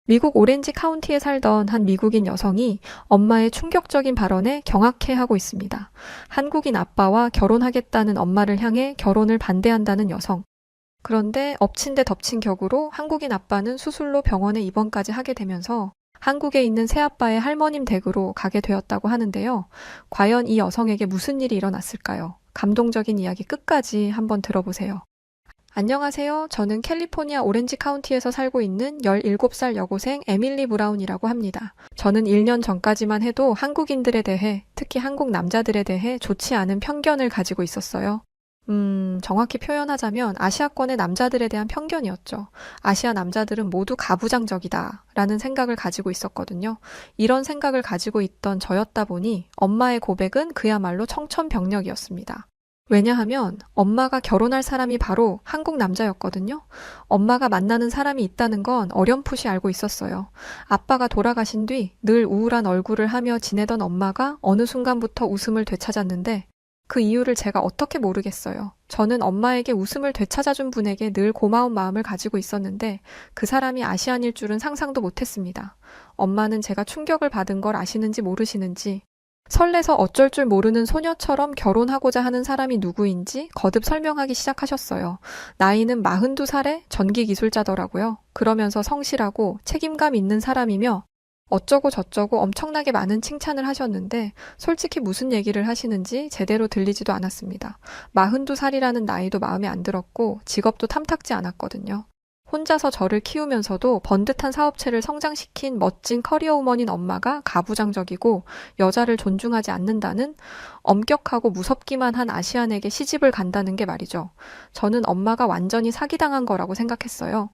미국 오렌지 카운티에 살던 한 미국인 여성이 엄마의 충격적인 발언에 경악해하고 있습니다. 한국인 아빠와 결혼하겠다는 엄마를 향해 결혼을 반대한다는 여성. 그런데 엎친 데 덮친 격으로 한국인 아빠는 수술로 병원에 입원까지 하게 되면서 한국에 있는 새아빠의 할머님 댁으로 가게 되었다고 하는데요. 과연 이 여성에게 무슨 일이 일어났을까요? 감동적인 이야기 끝까지 한번 들어보세요. 안녕하세요. 저는 캘리포니아 오렌지 카운티에서 살고 있는 17살 여고생 에밀리 브라운이라고 합니다. 저는 1년 전까지만 해도 한국인들에 대해, 특히 한국 남자들에 대해 좋지 않은 편견을 가지고 있었어요. 정확히 표현하자면 아시아권의 남자들에 대한 편견이었죠. 아시아 남자들은 모두 가부장적이다 라는 생각을 가지고 있었거든요. 이런 생각을 가지고 있던 저였다 보니 엄마의 고백은 그야말로 청천벽력이었습니다. 왜냐하면 엄마가 결혼할 사람이 바로 한국 남자였거든요. 엄마가 만나는 사람이 있다는 건 어렴풋이 알고 있었어요. 아빠가 돌아가신 뒤 늘 우울한 얼굴을 하며 지내던 엄마가 어느 순간부터 웃음을 되찾았는데 그 이유를 제가 어떻게 모르겠어요. 저는 엄마에게 웃음을 되찾아준 분에게 늘 고마운 마음을 가지고 있었는데 그 사람이 아시안일 줄은 상상도 못했습니다. 엄마는 제가 충격을 받은 걸 아시는지 모르시는지 설레서 어쩔 줄 모르는 소녀처럼 결혼하고자 하는 사람이 누구인지 거듭 설명하기 시작하셨어요. 나이는 42살의 전기 기술자더라고요. 그러면서 성실하고 책임감 있는 사람이며 어쩌고 저쩌고 엄청나게 많은 칭찬을 하셨는데 솔직히 무슨 얘기를 하시는지 제대로 들리지도 않았습니다. 42살이라는 나이도 마음에 안 들었고 직업도 탐탁지 않았거든요. 혼자서 저를 키우면서도 번듯한 사업체를 성장시킨 멋진 커리어우먼인 엄마가 가부장적이고 여자를 존중하지 않는다는 엄격하고 무섭기만 한 아시안에게 시집을 간다는 게 말이죠. 저는 엄마가 완전히 사기당한 거라고 생각했어요.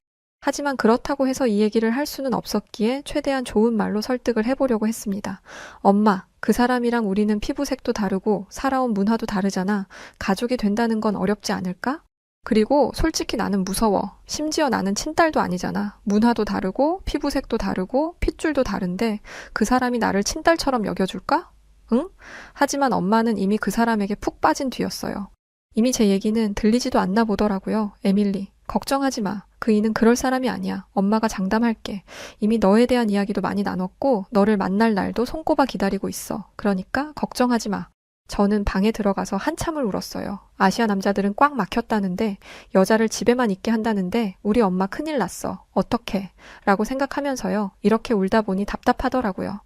하지만 그렇다고 해서 이 얘기를 할 수는 없었기에 최대한 좋은 말로 설득을 해보려고 했습니다. 엄마, 그 사람이랑 우리는 피부색도 다르고 살아온 문화도 다르잖아. 가족이 된다는 건 어렵지 않을까? 그리고 솔직히 나는 무서워. 심지어 나는 친딸도 아니잖아. 문화도 다르고 피부색도 다르고 핏줄도 다른데 그 사람이 나를 친딸처럼 여겨줄까? 응? 하지만 엄마는 이미 그 사람에게 푹 빠진 뒤였어요. 이미 제 얘기는 들리지도 않나 보더라고요. 에밀리, 걱정하지 마. 그이는 그럴 사람이 아니야. 엄마가 장담할게. 이미 너에 대한 이야기도 많이 나눴고 너를 만날 날도 손꼽아 기다리고 있어. 그러니까 걱정하지 마. 저는 방에 들어가서 한참을 울었어요. 아시아 남자들은 꽉 막혔다는데 여자를 집에만 있게 한다는데 우리 엄마 큰일 났어. 어떡해? 라고 생각하면서요. 이렇게 울다 보니 답답하더라고요.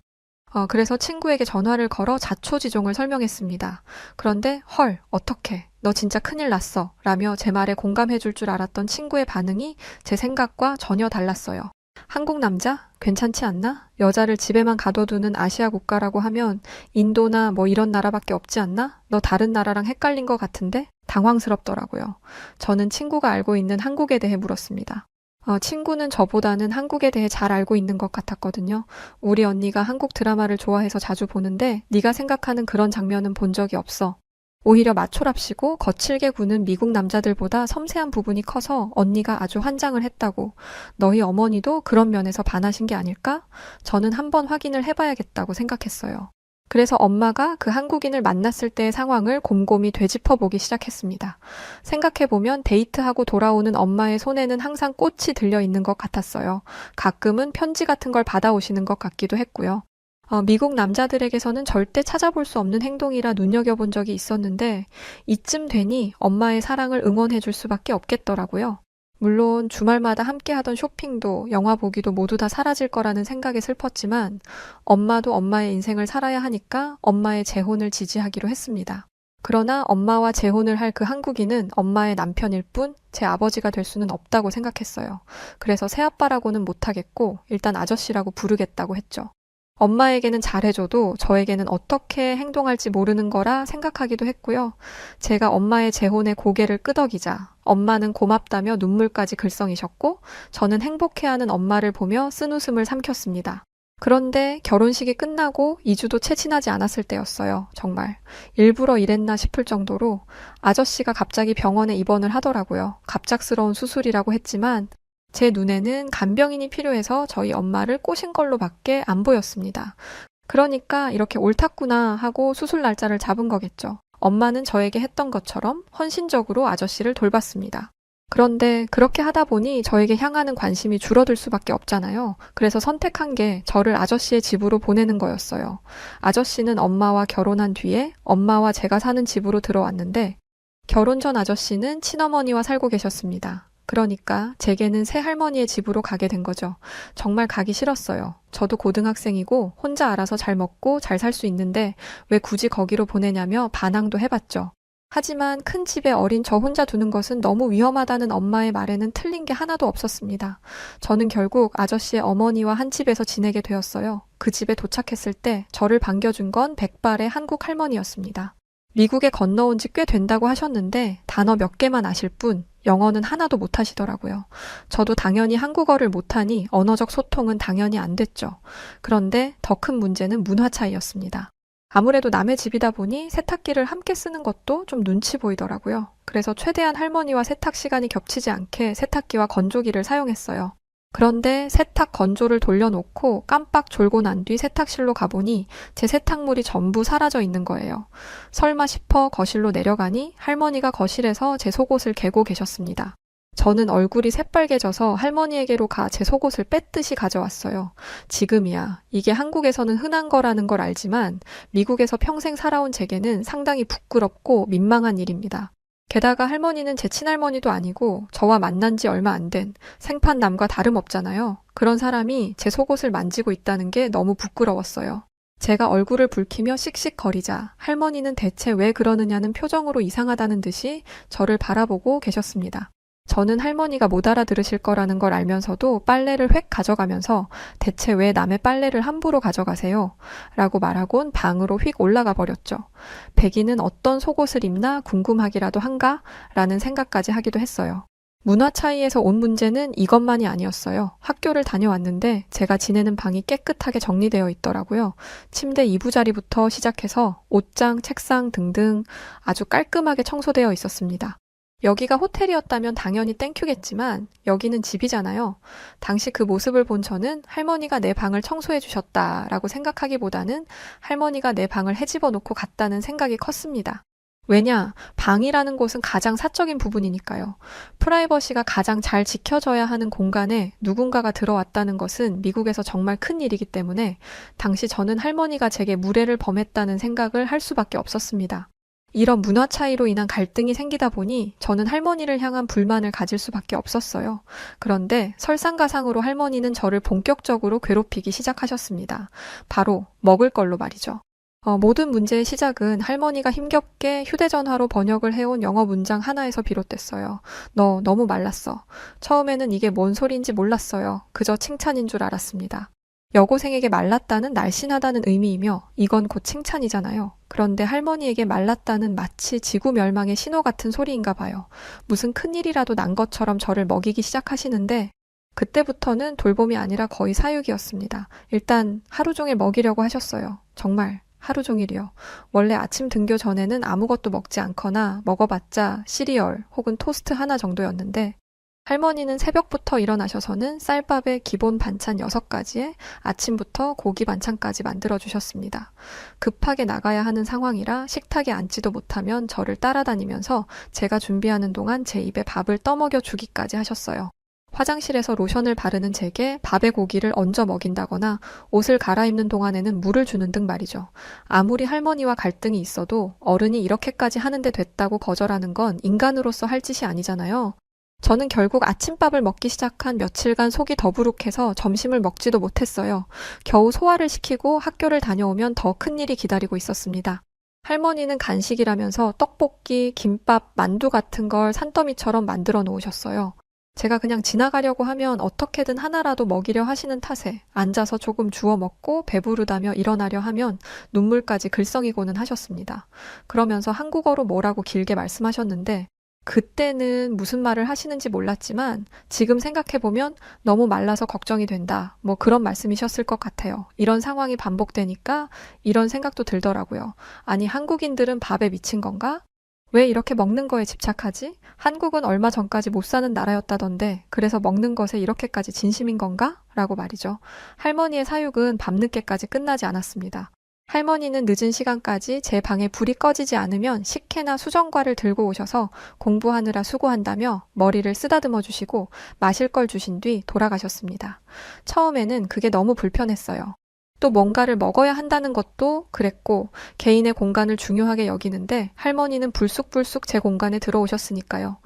그래서 친구에게 전화를 걸어 자초지종을 설명했습니다. 그런데 헐, 어떡해. 너 진짜 큰일 났어. 라며 제 말에 공감해 줄 줄 알았던 친구의 반응이 제 생각과 전혀 달랐어요. 한국 남자? 괜찮지 않나? 여자를 집에만 가둬두는 아시아 국가라고 하면 인도나 뭐 이런 나라밖에 없지 않나? 너 다른 나라랑 헷갈린 것 같은데? 당황스럽더라고요. 저는 친구가 알고 있는 한국에 대해 물었습니다. 친구는 저보다는 한국에 대해 잘 알고 있는 것 같았거든요. 우리 언니가 한국 드라마를 좋아해서 자주 보는데 네가 생각하는 그런 장면은 본 적이 없어. 오히려 마초랍시고 거칠게 구는 미국 남자들보다 섬세한 부분이 커서 언니가 아주 환장을 했다고. 너희 어머니도 그런 면에서 반하신 게 아닐까? 저는 한번 확인을 해봐야겠다고 생각했어요. 그래서 엄마가 그 한국인을 만났을 때의 상황을 곰곰이 되짚어보기 시작했습니다. 생각해보면 데이트하고 돌아오는 엄마의 손에는 항상 꽃이 들려있는 것 같았어요. 가끔은 편지 같은 걸 받아오시는 것 같기도 했고요. 미국 남자들에게서는 절대 찾아볼 수 없는 행동이라 눈여겨본 적이 있었는데 이쯤 되니 엄마의 사랑을 응원해줄 수밖에 없겠더라고요. 물론 주말마다 함께하던 쇼핑도 영화 보기도 모두 다 사라질 거라는 생각에 슬펐지만 엄마도 엄마의 인생을 살아야 하니까 엄마의 재혼을 지지하기로 했습니다. 그러나 엄마와 재혼을 할 그 한국인은 엄마의 남편일 뿐 제 아버지가 될 수는 없다고 생각했어요. 그래서 새아빠라고는 못하겠고 일단 아저씨라고 부르겠다고 했죠. 엄마에게는 잘해줘도 저에게는 어떻게 행동할지 모르는 거라 생각하기도 했고요. 제가 엄마의 재혼에 고개를 끄덕이자 엄마는 고맙다며 눈물까지 글썽이셨고 저는 행복해하는 엄마를 보며 쓴웃음을 삼켰습니다. 그런데 결혼식이 끝나고 2주도 채 지나지 않았을 때였어요. 정말 일부러 이랬나 싶을 정도로 아저씨가 갑자기 병원에 입원을 하더라고요. 갑작스러운 수술이라고 했지만 제 눈에는 간병인이 필요해서 저희 엄마를 꼬신 걸로 밖에 안 보였습니다. 그러니까 이렇게 옳았구나 하고 수술 날짜를 잡은 거겠죠. 엄마는 저에게 했던 것처럼 헌신적으로 아저씨를 돌봤습니다. 그런데 그렇게 하다 보니 저에게 향하는 관심이 줄어들 수밖에 없잖아요. 그래서 선택한 게 저를 아저씨의 집으로 보내는 거였어요. 아저씨는 엄마와 결혼한 뒤에 엄마와 제가 사는 집으로 들어왔는데 결혼 전 아저씨는 친어머니와 살고 계셨습니다. 그러니까 제게는 새할머니의 집으로 가게 된 거죠. 정말 가기 싫었어요. 저도 고등학생이고 혼자 알아서 잘 먹고 잘 살 수 있는데 왜 굳이 거기로 보내냐며 반항도 해봤죠. 하지만 큰 집에 어린 저 혼자 두는 것은 너무 위험하다는 엄마의 말에는 틀린 게 하나도 없었습니다. 저는 결국 아저씨의 어머니와 한 집에서 지내게 되었어요. 그 집에 도착했을 때 저를 반겨준 건 백발의 한국 할머니였습니다. 미국에 건너온 지 꽤 된다고 하셨는데 단어 몇 개만 아실 뿐 영어는 하나도 못 하시더라고요. 저도 당연히 한국어를 못하니 언어적 소통은 당연히 안 됐죠. 그런데 더 큰 문제는 문화 차이였습니다. 아무래도 남의 집이다 보니 세탁기를 함께 쓰는 것도 좀 눈치 보이더라고요. 그래서 최대한 할머니와 세탁 시간이 겹치지 않게 세탁기와 건조기를 사용했어요. 그런데 세탁 건조를 돌려놓고 깜빡 졸고 난 뒤 세탁실로 가보니 제 세탁물이 전부 사라져 있는 거예요. 설마 싶어 거실로 내려가니 할머니가 거실에서 제 속옷을 개고 계셨습니다. 저는 얼굴이 새빨개져서 할머니에게로 가 제 속옷을 뺏듯이 가져왔어요. 지금이야. 이게 한국에서는 흔한 거라는 걸 알지만 미국에서 평생 살아온 제게는 상당히 부끄럽고 민망한 일입니다. 게다가 할머니는 제 친할머니도 아니고 저와 만난 지 얼마 안 된 생판남과 다름없잖아요. 그런 사람이 제 속옷을 만지고 있다는 게 너무 부끄러웠어요. 제가 얼굴을 붉히며 씩씩거리자 할머니는 대체 왜 그러느냐는 표정으로 이상하다는 듯이 저를 바라보고 계셨습니다. 저는 할머니가 못 알아들으실 거라는 걸 알면서도 빨래를 획 가져가면서 대체 왜 남의 빨래를 함부로 가져가세요? 라고 말하곤 방으로 휙 올라가 버렸죠. 백이는 어떤 속옷을 입나 궁금하기라도 한가? 라는 생각까지 하기도 했어요. 문화 차이에서 온 문제는 이것만이 아니었어요. 학교를 다녀왔는데 제가 지내는 방이 깨끗하게 정리되어 있더라고요. 침대 이부자리부터 시작해서 옷장, 책상 등등 아주 깔끔하게 청소되어 있었습니다. 여기가 호텔이었다면 당연히 땡큐겠지만 여기는 집이잖아요. 당시 그 모습을 본 저는 할머니가 내 방을 청소해 주셨다라고 생각하기보다는 할머니가 내 방을 헤집어 놓고 갔다는 생각이 컸습니다. 왜냐? 방이라는 곳은 가장 사적인 부분이니까요. 프라이버시가 가장 잘 지켜져야 하는 공간에 누군가가 들어왔다는 것은 미국에서 정말 큰 일이기 때문에 당시 저는 할머니가 제게 무례를 범했다는 생각을 할 수밖에 없었습니다. 이런 문화 차이로 인한 갈등이 생기다 보니 저는 할머니를 향한 불만을 가질 수밖에 없었어요. 그런데 설상가상으로 할머니는 저를 본격적으로 괴롭히기 시작하셨습니다. 바로 먹을 걸로 말이죠. 모든 문제의 시작은 할머니가 힘겹게 휴대전화로 번역을 해온 영어 문장 하나에서 비롯됐어요. 너 너무 말랐어. 처음에는 이게 뭔 소리인지 몰랐어요. 그저 칭찬인 줄 알았습니다. 여고생에게 말랐다는 날씬하다는 의미이며 이건 곧 칭찬이잖아요. 그런데 할머니에게 말랐다는 마치 지구 멸망의 신호 같은 소리인가 봐요. 무슨 큰일이라도 난 것처럼 저를 먹이기 시작하시는데 그때부터는 돌봄이 아니라 거의 사육이었습니다. 일단 하루 종일 먹이려고 하셨어요. 정말 하루 종일이요. 원래 아침 등교 전에는 아무것도 먹지 않거나 먹어봤자 시리얼 혹은 토스트 하나 정도였는데 할머니는 새벽부터 일어나셔서는 쌀밥에 기본 반찬 6가지에 아침부터 고기 반찬까지 만들어주셨습니다. 급하게 나가야 하는 상황이라 식탁에 앉지도 못하면 저를 따라다니면서 제가 준비하는 동안 제 입에 밥을 떠먹여 주기까지 하셨어요. 화장실에서 로션을 바르는 제게 밥에 고기를 얹어 먹인다거나 옷을 갈아입는 동안에는 물을 주는 등 말이죠. 아무리 할머니와 갈등이 있어도 어른이 이렇게까지 하는데 됐다고 거절하는 건 인간으로서 할 짓이 아니잖아요. 저는 결국 아침밥을 먹기 시작한 며칠간 속이 더부룩해서 점심을 먹지도 못했어요. 겨우 소화를 시키고 학교를 다녀오면 더 큰일이 기다리고 있었습니다. 할머니는 간식이라면서 떡볶이, 김밥, 만두 같은 걸 산더미처럼 만들어 놓으셨어요. 제가 그냥 지나가려고 하면 어떻게든 하나라도 먹이려 하시는 탓에 앉아서 조금 주워 먹고 배부르다며 일어나려 하면 눈물까지 글썽이고는 하셨습니다. 그러면서 한국어로 뭐라고 길게 말씀하셨는데 그때는 무슨 말을 하시는지 몰랐지만 지금 생각해보면 너무 말라서 걱정이 된다. 뭐 그런 말씀이셨을 것 같아요. 이런 상황이 반복되니까 이런 생각도 들더라고요. 아니 한국인들은 밥에 미친 건가? 왜 이렇게 먹는 거에 집착하지? 한국은 얼마 전까지 못 사는 나라였다던데 그래서 먹는 것에 이렇게까지 진심인 건가? 라고 말이죠. 할머니의 사육은 밤늦게까지 끝나지 않았습니다. 할머니는 늦은 시간까지 제 방에 불이 꺼지지 않으면 식혜나 수정과를 들고 오셔서 공부하느라 수고한다며 머리를 쓰다듬어 주시고 마실 걸 주신 뒤 돌아가셨습니다. 처음에는 그게 너무 불편했어요. 또 뭔가를 먹어야 한다는 것도 그랬고 개인의 공간을 중요하게 여기는데 할머니는 불쑥불쑥 제 공간에 들어오셨으니까요.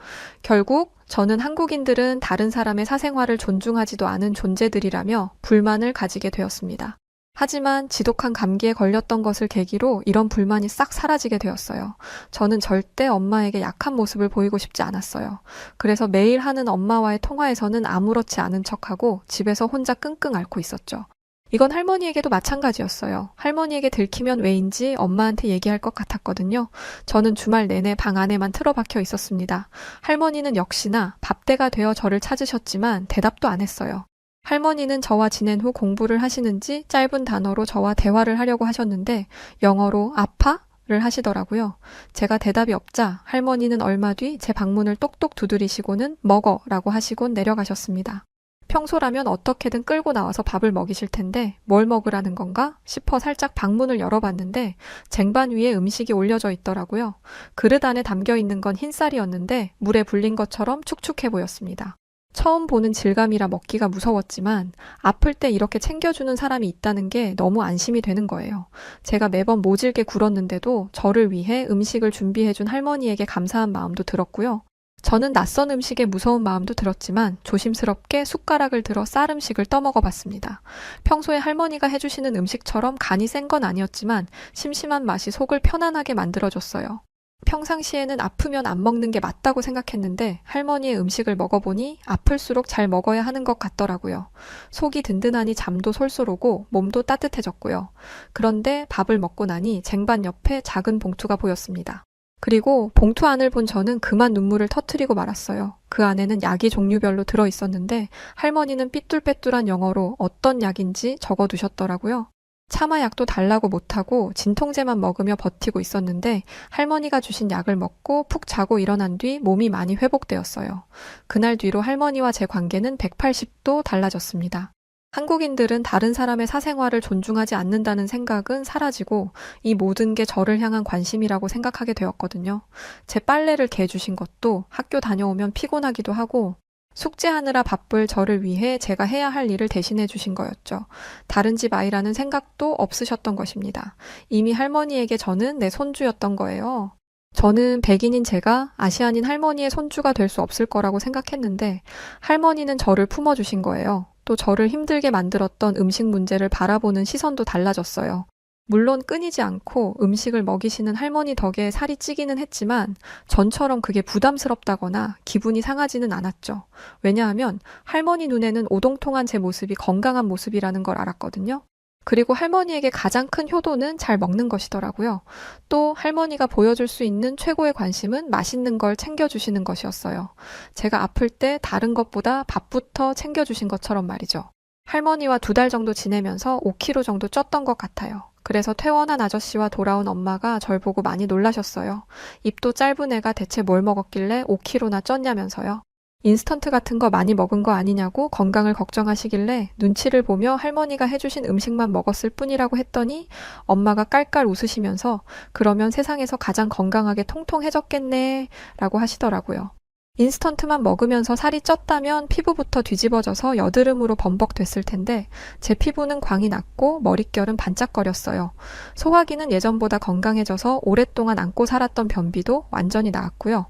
결국 저는 한국인들은 다른 사람의 사생활을 존중하지도 않은 존재들이라며 불만을 가지게 되었습니다. 하지만 지독한 감기에 걸렸던 것을 계기로 이런 불만이 싹 사라지게 되었어요. 저는 절대 엄마에게 약한 모습을 보이고 싶지 않았어요. 그래서 매일 하는 엄마와의 통화에서는 아무렇지 않은 척하고 집에서 혼자 끙끙 앓고 있었죠. 이건 할머니에게도 마찬가지였어요. 할머니에게 들키면 왜인지 엄마한테 얘기할 것 같았거든요. 저는 주말 내내 방 안에만 틀어박혀 있었습니다. 할머니는 역시나 밥때가 되어 저를 찾으셨지만 대답도 안 했어요. 할머니는 저와 지낸 후 공부를 하시는지 짧은 단어로 저와 대화를 하려고 하셨는데 영어로 아파? 를 하시더라고요. 제가 대답이 없자 할머니는 얼마 뒤 제 방문을 똑똑 두드리시고는 먹어 라고 하시곤 내려가셨습니다. 평소라면 어떻게든 끌고 나와서 밥을 먹이실 텐데 뭘 먹으라는 건가 싶어 살짝 방문을 열어봤는데 쟁반 위에 음식이 올려져 있더라고요. 그릇 안에 담겨 있는 건 흰쌀이었는데 물에 불린 것처럼 축축해 보였습니다. 처음 보는 질감이라 먹기가 무서웠지만 아플 때 이렇게 챙겨주는 사람이 있다는 게 너무 안심이 되는 거예요. 제가 매번 모질게 굴었는데도 저를 위해 음식을 준비해준 할머니에게 감사한 마음도 들었고요. 저는 낯선 음식에 무서운 마음도 들었지만 조심스럽게 숟가락을 들어 쌀 음식을 떠먹어 봤습니다. 평소에 할머니가 해주시는 음식처럼 간이 센 건 아니었지만 심심한 맛이 속을 편안하게 만들어줬어요. 평상시에는 아프면 안 먹는 게 맞다고 생각했는데 할머니의 음식을 먹어보니 아플수록 잘 먹어야 하는 것 같더라고요. 속이 든든하니 잠도 솔솔 오고 몸도 따뜻해졌고요. 그런데 밥을 먹고 나니 쟁반 옆에 작은 봉투가 보였습니다. 그리고 봉투 안을 본 저는 그만 눈물을 터뜨리고 말았어요. 그 안에는 약이 종류별로 들어있었는데 할머니는 삐뚤빼뚤한 영어로 어떤 약인지 적어두셨더라고요. 차마약도 달라고 못하고 진통제만 먹으며 버티고 있었는데 할머니가 주신 약을 먹고 푹 자고 일어난 뒤 몸이 많이 회복되었어요. 그날 뒤로 할머니와 제 관계는 180도 달라졌습니다. 한국인들은 다른 사람의 사생활을 존중하지 않는다는 생각은 사라지고 이 모든 게 저를 향한 관심이라고 생각하게 되었거든요. 제 빨래를 개주신 것도 학교 다녀오면 피곤하기도 하고 숙제하느라 바쁠 저를 위해 제가 해야 할 일을 대신해 주신 거였죠. 다른 집 아이라는 생각도 없으셨던 것입니다. 이미 할머니에게 저는 내 손주였던 거예요. 저는 백인인 제가 아시안인 할머니의 손주가 될 수 없을 거라고 생각했는데 할머니는 저를 품어주신 거예요. 또 저를 힘들게 만들었던 음식 문제를 바라보는 시선도 달라졌어요. 물론 끊이지 않고 음식을 먹이시는 할머니 덕에 살이 찌기는 했지만 전처럼 그게 부담스럽다거나 기분이 상하지는 않았죠. 왜냐하면 할머니 눈에는 오동통한 제 모습이 건강한 모습이라는 걸 알았거든요. 그리고 할머니에게 가장 큰 효도는 잘 먹는 것이더라고요. 또 할머니가 보여줄 수 있는 최고의 관심은 맛있는 걸 챙겨주시는 것이었어요. 제가 아플 때 다른 것보다 밥부터 챙겨주신 것처럼 말이죠. 할머니와 2달 정도 지내면서 5kg 정도 쪘던 것 같아요. 그래서 퇴원한 아저씨와 돌아온 엄마가 절 보고 많이 놀라셨어요. 입도 짧은 애가 대체 뭘 먹었길래 5kg나 쪘냐면서요. 인스턴트 같은 거 많이 먹은 거 아니냐고 건강을 걱정하시길래 눈치를 보며 할머니가 해주신 음식만 먹었을 뿐이라고 했더니 엄마가 깔깔 웃으시면서 그러면 세상에서 가장 건강하게 통통해졌겠네 라고 하시더라고요. 인스턴트만 먹으면서 살이 쪘다면 피부부터 뒤집어져서 여드름으로 범벅됐을 텐데 제 피부는 광이 났고 머릿결은 반짝거렸어요. 소화기는 예전보다 건강해져서 오랫동안 안고 살았던 변비도 완전히 나았고요.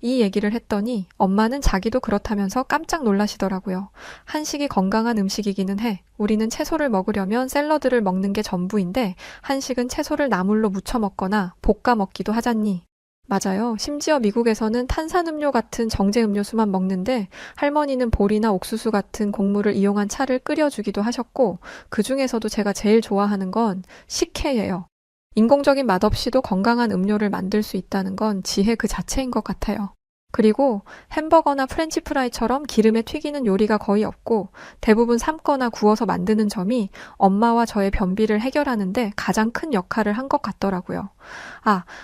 이 얘기를 했더니 엄마는 자기도 그렇다면서 깜짝 놀라시더라고요. 한식이 건강한 음식이기는 해. 우리는 채소를 먹으려면 샐러드를 먹는 게 전부인데 한식은 채소를 나물로 무쳐 먹거나 볶아 먹기도 하잖니. 맞아요. 심지어 미국에서는 탄산음료 같은 정제 음료수만 먹는데 할머니는 보리나 옥수수 같은 곡물을 이용한 차를 끓여주기도 하셨고 그 중에서도 제가 제일 좋아하는 건 식혜예요. 인공적인 맛없이도 건강한 음료를 만들 수 있다는 건 지혜 그 자체인 것 같아요. 그리고 햄버거나 프렌치 프라이처럼 기름에 튀기는 요리가 거의 없고 대부분 삶거나 구워서 만드는 점이 엄마와 저의 변비를 해결하는데 가장 큰 역할을 한 것 같더라고요.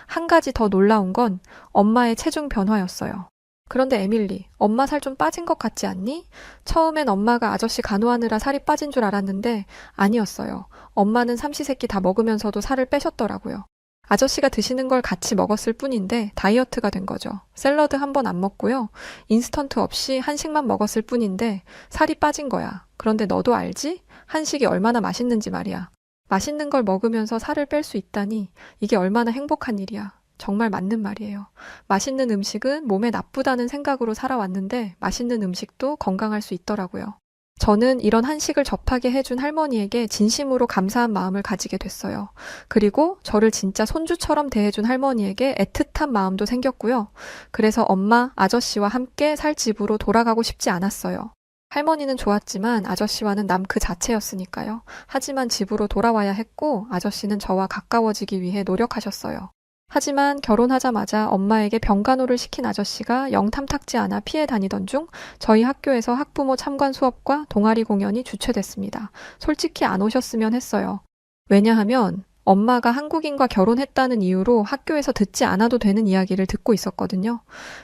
한 가지 더 놀라운 건 엄마의 체중 변화였어요. 그런데 에밀리, 엄마 살 좀 빠진 것 같지 않니? 처음엔 엄마가 아저씨 간호하느라 살이 빠진 줄 알았는데 아니었어요. 엄마는 삼시세끼 다 먹으면서도 살을 빼셨더라고요. 아저씨가 드시는 걸 같이 먹었을 뿐인데 다이어트가 된 거죠. 샐러드 한 번 안 먹고요. 인스턴트 없이 한식만 먹었을 뿐인데 살이 빠진 거야. 그런데 너도 알지? 한식이 얼마나 맛있는지 말이야. 맛있는 걸 먹으면서 살을 뺄 수 있다니 이게 얼마나 행복한 일이야. 정말 맞는 말이에요. 맛있는 음식은 몸에 나쁘다는 생각으로 살아왔는데 맛있는 음식도 건강할 수 있더라고요. 저는 이런 한식을 접하게 해준 할머니에게 진심으로 감사한 마음을 가지게 됐어요. 그리고 저를 진짜 손주처럼 대해준 할머니에게 애틋한 마음도 생겼고요. 그래서 엄마, 아저씨와 함께 살 집으로 돌아가고 싶지 않았어요. 할머니는 좋았지만 아저씨와는 남 그 자체였으니까요. 하지만 집으로 돌아와야 했고 아저씨는 저와 가까워지기 위해 노력하셨어요. 하지만 결혼하자마자 엄마에게 병간호를 시킨 아저씨가 영 탐탁지 않아 피해 다니던 중 저희 학교에서 학부모 참관 수업과 동아리 공연이 주최됐습니다. 솔직히 안 오셨으면 했어요. 왜냐하면 엄마가 한국인과 결혼했다는 이유로 학교에서 듣지 않아도 되는 이야기를 듣고 있었거든요.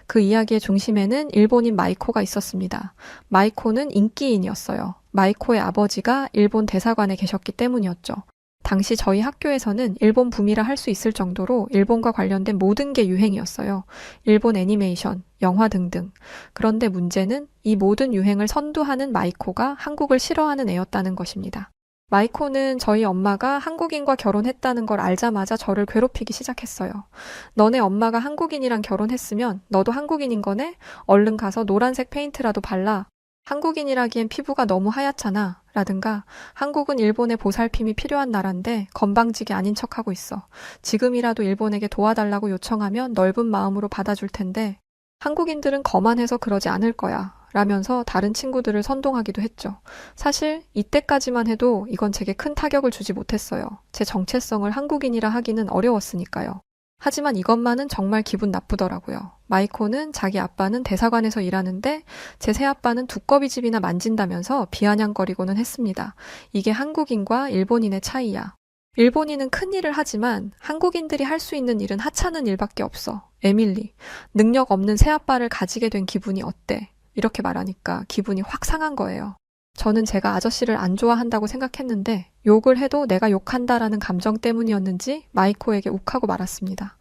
그 이야기의 중심에는 일본인 마이코가 있었습니다. 마이코는 인기인이었어요. 마이코의 아버지가 일본 대사관에 계셨기 때문이었죠. 당시 저희 학교에서는 일본 붐이라 할 수 있을 정도로 일본과 관련된 모든 게 유행이었어요. 일본 애니메이션, 영화 등등. 그런데 문제는 이 모든 유행을 선두하는 마이코가 한국을 싫어하는 애였다는 것입니다. 마이코는 저희 엄마가 한국인과 결혼했다는 걸 알자마자 저를 괴롭히기 시작했어요. 너네 엄마가 한국인이랑 결혼했으면 너도 한국인인 거네? 얼른 가서 노란색 페인트라도 발라. 한국인이라기엔 피부가 너무 하얗잖아. 라든가 한국은 일본의 보살핌이 필요한 나라인데 건방지게 아닌 척하고 있어. 지금이라도 일본에게 도와달라고 요청하면 넓은 마음으로 받아줄 텐데 한국인들은 거만해서 그러지 않을 거야. 라면서 다른 친구들을 선동하기도 했죠. 사실 이때까지만 해도 이건 제게 큰 타격을 주지 못했어요. 제 정체성을 한국인이라 하기는 어려웠으니까요. 하지만 이것만은 정말 기분 나쁘더라고요. 마이코는 자기 아빠는 대사관에서 일하는데 제 새아빠는 두꺼비 집이나 만진다면서 비아냥거리고는 했습니다. 이게 한국인과 일본인의 차이야. 일본인은 큰 일을 하지만 한국인들이 할 수 있는 일은 하찮은 일밖에 없어. 에밀리, 능력 없는 새아빠를 가지게 된 기분이 어때? 이렇게 말하니까 기분이 확 상한 거예요. 저는 제가 아저씨를 안 좋아한다고 생각했는데 욕을 해도 내가 욕한다라는 감정 때문이었는지 마이코에게 욱하고 말았습니다.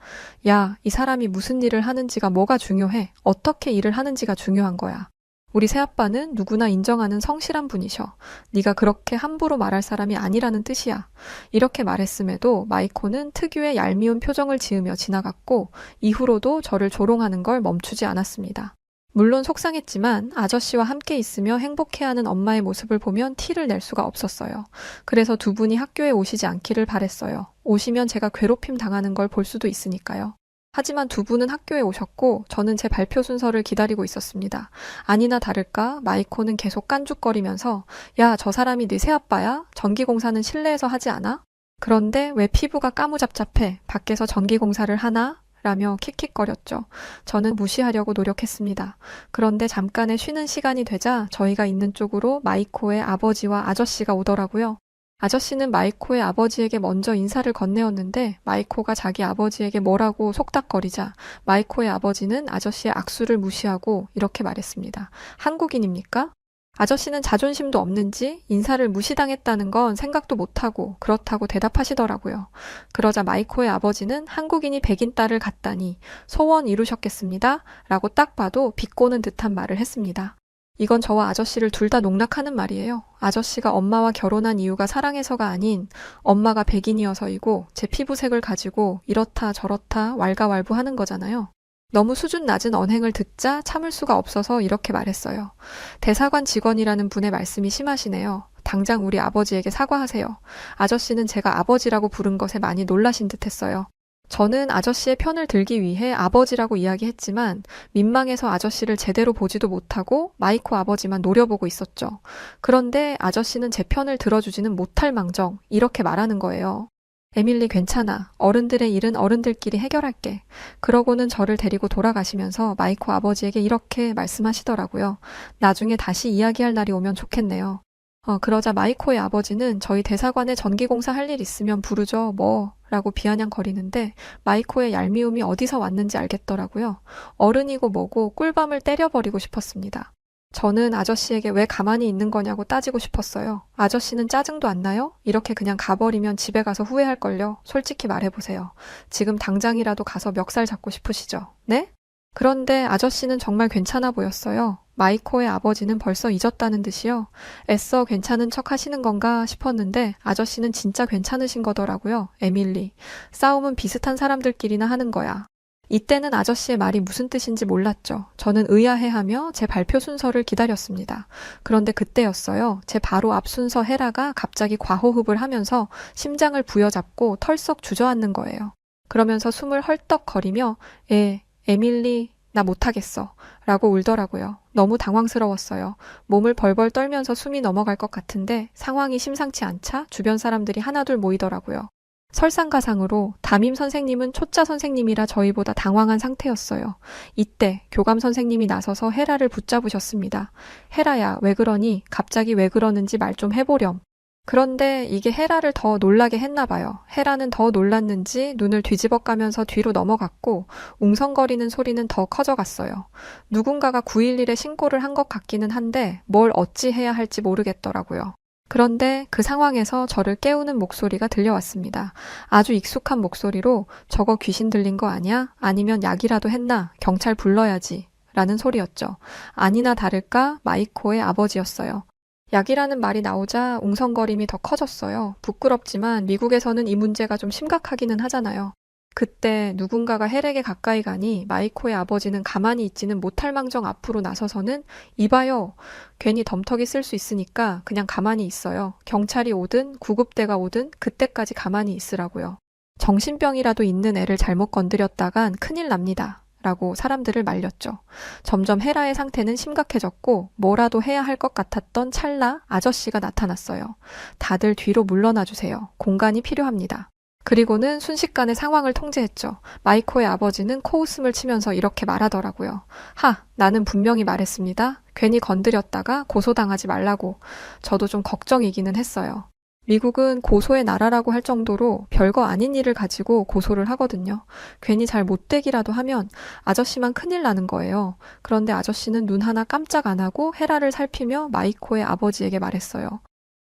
야, 이 사람이 무슨 일을 하는지가 뭐가 중요해? 어떻게 일을 하는지가 중요한 거야. 우리 새아빠는 누구나 인정하는 성실한 분이셔. 네가 그렇게 함부로 말할 사람이 아니라는 뜻이야. 이렇게 말했음에도 마이코는 특유의 얄미운 표정을 지으며 지나갔고 이후로도 저를 조롱하는 걸 멈추지 않았습니다. 물론 속상했지만 아저씨와 함께 있으며 행복해하는 엄마의 모습을 보면 티를 낼 수가 없었어요. 그래서 두 분이 학교에 오시지 않기를 바랬어요. 오시면 제가 괴롭힘 당하는 걸 볼 수도 있으니까요. 하지만 두 분은 학교에 오셨고 저는 제 발표 순서를 기다리고 있었습니다. 아니나 다를까 마이코는 계속 깐죽거리면서 야, 저 사람이 네 새아빠야? 전기공사는 실내에서 하지 않아? 그런데 왜 피부가 까무잡잡해? 밖에서 전기공사를 하나? 라며 킥킥거렸죠. 저는 무시하려고 노력했습니다. 그런데 잠깐의 쉬는 시간이 되자 저희가 있는 쪽으로 마이코의 아버지와 아저씨가 오더라고요. 아저씨는 마이코의 아버지에게 먼저 인사를 건네었는데 마이코가 자기 아버지에게 뭐라고 속닥거리자 마이코의 아버지는 아저씨의 악수를 무시하고 이렇게 말했습니다. 한국인입니까? 아저씨는 자존심도 없는지 인사를 무시당했다는 건 생각도 못하고 그렇다고 대답하시더라고요. 그러자 마이코의 아버지는 한국인이 백인 딸을 갖다니 소원 이루셨겠습니다. 라고 딱 봐도 비꼬는 듯한 말을 했습니다. 이건 저와 아저씨를 둘 다 농락하는 말이에요. 아저씨가 엄마와 결혼한 이유가 사랑해서가 아닌 엄마가 백인이어서이고 제 피부색을 가지고 이렇다 저렇다 왈가왈부하는 거잖아요. 너무 수준 낮은 언행을 듣자 참을 수가 없어서 이렇게 말했어요. 대사관 직원이라는 분의 말씀이 심하시네요. 당장 우리 아버지에게 사과하세요. 아저씨는 제가 아버지라고 부른 것에 많이 놀라신 듯 했어요. 저는 아저씨의 편을 들기 위해 아버지라고 이야기했지만 민망해서 아저씨를 제대로 보지도 못하고 마이코 아버지만 노려보고 있었죠. 그런데 아저씨는 제 편을 들어주지는 못할 망정 이렇게 말하는 거예요. 에밀리 괜찮아. 어른들의 일은 어른들끼리 해결할게. 그러고는 저를 데리고 돌아가시면서 마이코 아버지에게 이렇게 말씀하시더라고요. 나중에 다시 이야기할 날이 오면 좋겠네요. 그러자 마이코의 아버지는 저희 대사관에 전기공사 할 일 있으면 부르죠. 뭐 라고 비아냥거리는데 마이코의 얄미움이 어디서 왔는지 알겠더라고요. 어른이고 뭐고 꿀밤을 때려버리고 싶었습니다. 저는 아저씨에게 왜 가만히 있는 거냐고 따지고 싶었어요. 아저씨는 짜증도 안 나요? 이렇게 그냥 가버리면 집에 가서 후회할걸요. 솔직히 말해보세요. 지금 당장이라도 가서 멱살 잡고 싶으시죠? 네? 그런데 아저씨는 정말 괜찮아 보였어요. 마이코의 아버지는 벌써 잊었다는 듯이요. 애써 괜찮은 척 하시는 건가 싶었는데 아저씨는 진짜 괜찮으신 거더라고요. 에밀리. 싸움은 비슷한 사람들끼리나 하는 거야. 이때는 아저씨의 말이 무슨 뜻인지 몰랐죠. 저는 의아해하며 제 발표 순서를 기다렸습니다. 그런데 그때였어요. 제 바로 앞 순서 헤라가 갑자기 과호흡을 하면서 심장을 부여잡고 털썩 주저앉는 거예요. 그러면서 숨을 헐떡거리며 에밀리, 나 못하겠어. 라고 울더라고요. 너무 당황스러웠어요. 몸을 벌벌 떨면서 숨이 넘어갈 것 같은데 상황이 심상치 않자 주변 사람들이 하나둘 모이더라고요. 설상가상으로 담임 선생님은 초짜 선생님이라 저희보다 당황한 상태였어요. 이때 교감 선생님이 나서서 헤라를 붙잡으셨습니다. 헤라야, 왜 그러니? 갑자기 왜 그러는지 말 좀 해보렴. 그런데 이게 헤라를 더 놀라게 했나 봐요. 헤라는 더 놀랐는지 눈을 뒤집어 까면서 뒤로 넘어갔고 웅성거리는 소리는 더 커져갔어요. 누군가가 911에 신고를 한 것 같기는 한데 뭘 어찌 해야 할지 모르겠더라고요. 그런데 그 상황에서 저를 깨우는 목소리가 들려왔습니다. 아주 익숙한 목소리로 저거 귀신 들린 거 아니야? 아니면 약이라도 했나? 경찰 불러야지. 라는 소리였죠. 아니나 다를까 마이코의 아버지였어요. 약이라는 말이 나오자 웅성거림이 더 커졌어요. 부끄럽지만 미국에서는 이 문제가 좀 심각하기는 하잖아요. 그때 누군가가 헬에게 가까이 가니 마이코의 아버지는 가만히 있지는 못할 망정 앞으로 나서서는 이봐요. 괜히 덤터기 쓸 수 있으니까 그냥 가만히 있어요. 경찰이 오든 구급대가 오든 그때까지 가만히 있으라고요. 정신병이라도 있는 애를 잘못 건드렸다간 큰일 납니다. 라고 사람들을 말렸죠. 점점 헤라의 상태는 심각해졌고 뭐라도 해야 할 것 같았던 찰나 아저씨가 나타났어요. 다들 뒤로 물러나 주세요. 공간이 필요합니다. 그리고는 순식간에 상황을 통제했죠. 마이코의 아버지는 코웃음을 치면서 이렇게 말하더라고요. 나는 분명히 말했습니다. 괜히 건드렸다가 고소당하지 말라고. 저도 좀 걱정이기는 했어요. 미국은 고소의 나라라고 할 정도로 별거 아닌 일을 가지고 고소를 하거든요. 괜히 잘 못되기라도 하면 아저씨만 큰일 나는 거예요. 그런데 아저씨는 눈 하나 깜짝 안 하고 헤라를 살피며 마이코의 아버지에게 말했어요.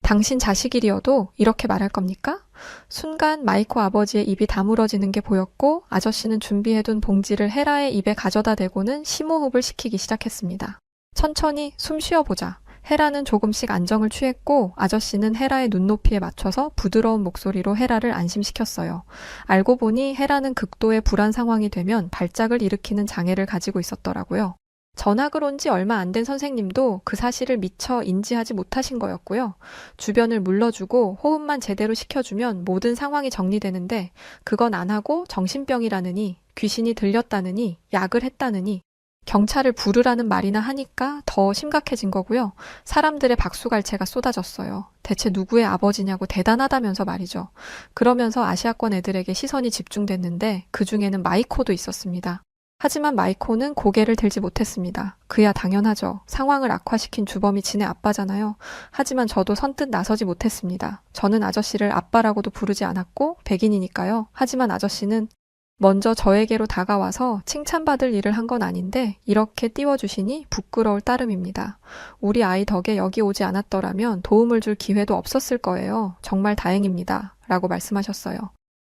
당신 자식이리어도 이렇게 말할 겁니까? 순간 마이코 아버지의 입이 다물어지는 게 보였고 아저씨는 준비해둔 봉지를 헤라의 입에 가져다 대고는 심호흡을 시키기 시작했습니다. 천천히 숨 쉬어보자. 헤라는 조금씩 안정을 취했고 아저씨는 헤라의 눈높이에 맞춰서 부드러운 목소리로 헤라를 안심시켰어요. 알고 보니 헤라는 극도의 불안 상황이 되면 발작을 일으키는 장애를 가지고 있었더라고요. 전학을 온 지 얼마 안 된 선생님도 그 사실을 미처 인지하지 못하신 거였고요. 주변을 물러주고 호흡만 제대로 시켜주면 모든 상황이 정리되는데 그건 안 하고 정신병이라느니 귀신이 들렸다느니 약을 했다느니 경찰을 부르라는 말이나 하니까 더 심각해진 거고요. 사람들의 박수갈채가 쏟아졌어요. 대체 누구의 아버지냐고 대단하다면서 말이죠. 그러면서 아시아권 애들에게 시선이 집중됐는데 그 중에는 마이코도 있었습니다. 하지만 마이코는 고개를 들지 못했습니다. 그야 당연하죠. 상황을 악화시킨 주범이 지네 아빠잖아요. 하지만 저도 선뜻 나서지 못했습니다. 저는 아저씨를 아빠라고도 부르지 않았고 백인이니까요. 하지만 아저씨는 먼저 저에게로 다가와서 칭찬받을 일을 한 건 아닌데 이렇게 띄워주시니 부끄러울 따름입니다. 우리 아이 덕에 여기 오지 않았더라면 도움을 줄 기회도 없었을 거예요. 정말 다행입니다. 라고 말씀하셨어요.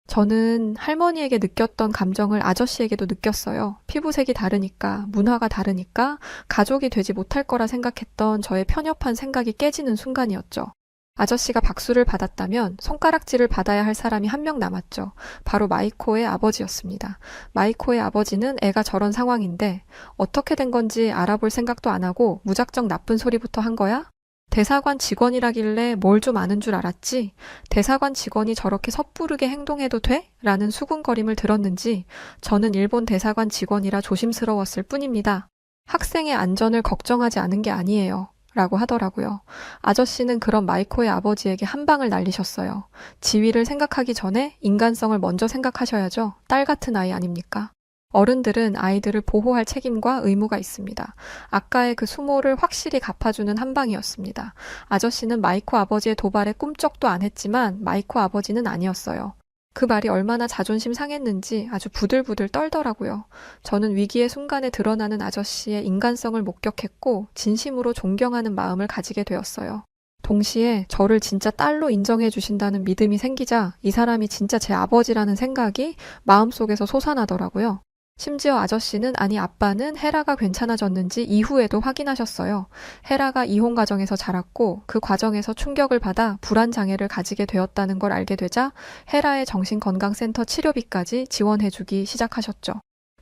저는 할머니에게 느꼈던 감정을 아저씨에게도 느꼈어요. 피부색이 다르니까, 문화가 다르니까 가족이 되지 못할 거라 생각했던 저의 편협한 생각이 깨지는 순간이었죠. 아저씨가 박수를 받았다면 손가락질을 받아야 할 사람이 한 명 남았죠. 바로 마이코의 아버지였습니다. 마이코의 아버지는 애가 저런 상황인데 어떻게 된 건지 알아볼 생각도 안 하고 무작정 나쁜 소리부터 한 거야? 대사관 직원이라길래 뭘 좀 아는 줄 알았지? 대사관 직원이 저렇게 섣부르게 행동해도 돼? 라는 수군거림을 들었는지 저는 일본 대사관 직원이라 조심스러웠을 뿐입니다. 학생의 안전을 걱정하지 않은 게 아니에요. 라고 하더라고요. 아저씨는 그런 마이코의 아버지에게 한 방을 날리셨어요. 지위를 생각하기 전에 인간성을 먼저 생각하셔야죠. 딸 같은 아이 아닙니까? 어른들은 아이들을 보호할 책임과 의무가 있습니다. 아까의 그 수모를 확실히 갚아주는 한 방이었습니다. 아저씨는 마이코 아버지의 도발에 꿈쩍도 안 했지만 마이코 아버지는 아니었어요. 그 말이 얼마나 자존심 상했는지 아주 부들부들 떨더라고요. 저는 위기의 순간에 드러나는 아저씨의 인간성을 목격했고 진심으로 존경하는 마음을 가지게 되었어요. 동시에 저를 진짜 딸로 인정해 주신다는 믿음이 생기자 이 사람이 진짜 제 아버지라는 생각이 마음속에서 솟아나더라고요. 심지어 아저씨는 아니 아빠는 헤라가 괜찮아졌는지 이후에도 확인하셨어요. 헤라가 이혼 과정에서 자랐고 그 과정에서 충격을 받아 불안 장애를 가지게 되었다는 걸 알게 되자 헤라의 정신건강센터 치료비까지 지원해주기 시작하셨죠.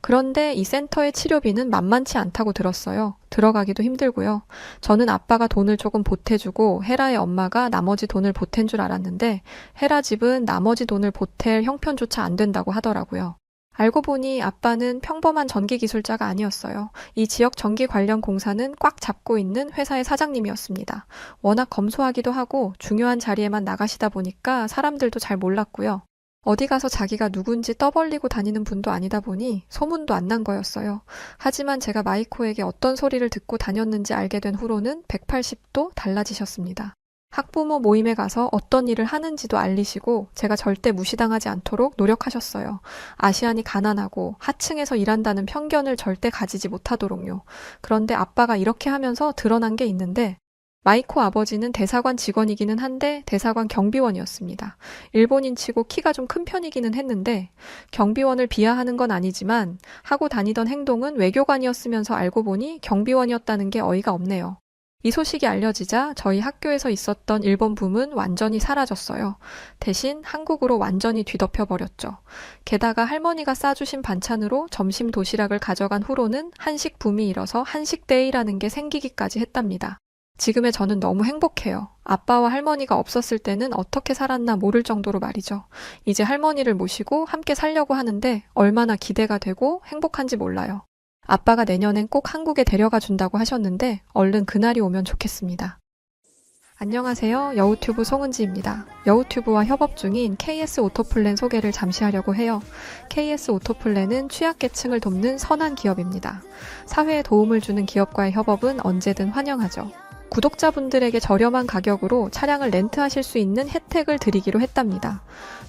그런데 이 센터의 치료비는 만만치 않다고 들었어요. 들어가기도 힘들고요. 저는 아빠가 돈을 조금 보태주고 헤라의 엄마가 나머지 돈을 보탠 줄 알았는데 헤라 집은 나머지 돈을 보탤 형편조차 안 된다고 하더라고요. 알고 보니 아빠는 평범한 전기 기술자가 아니었어요. 이 지역 전기 관련 공사는 꽉 잡고 있는 회사의 사장님이었습니다. 워낙 검소하기도 하고 중요한 자리에만 나가시다 보니까 사람들도 잘 몰랐고요. 어디 가서 자기가 누군지 떠벌리고 다니는 분도 아니다 보니 소문도 안 난 거였어요. 하지만 제가 마이코에게 어떤 소리를 듣고 다녔는지 알게 된 후로는 180도 달라지셨습니다. 학부모 모임에 가서 어떤 일을 하는지도 알리시고 제가 절대 무시당하지 않도록 노력하셨어요. 아시안이 가난하고 하층에서 일한다는 편견을 절대 가지지 못하도록요. 그런데 아빠가 이렇게 하면서 드러난 게 있는데 마이코 아버지는 대사관 직원이기는 한데 대사관 경비원이었습니다. 일본인치고 키가 좀 큰 편이기는 했는데 경비원을 비하하는 건 아니지만 하고 다니던 행동은 외교관이었으면서 알고 보니 경비원이었다는 게 어이가 없네요. 이 소식이 알려지자 저희 학교에서 있었던 일본 붐은 완전히 사라졌어요. 대신 한국으로 완전히 뒤덮여 버렸죠. 게다가 할머니가 싸주신 반찬으로 점심 도시락을 가져간 후로는 한식 붐이 일어서 한식데이라는 게 생기기까지 했답니다. 지금의 저는 너무 행복해요. 아빠와 할머니가 없었을 때는 어떻게 살았나 모를 정도로 말이죠. 이제 할머니를 모시고 함께 살려고 하는데 얼마나 기대가 되고 행복한지 몰라요. 아빠가 내년엔 꼭 한국에 데려가 준다고 하셨는데 얼른 그날이 오면 좋겠습니다. 안녕하세요. 여우튜브 송은지입니다. 여우튜브와 협업 중인 KS 오토플랜 소개를 잠시 하려고 해요. KS 오토플랜은 취약계층을 돕는 선한 기업입니다. 사회에 도움을 주는 기업과의 협업은 언제든 환영하죠. 구독자분들에게 저렴한 가격으로 차량을 렌트하실 수 있는 혜택을 드리기로 했답니다.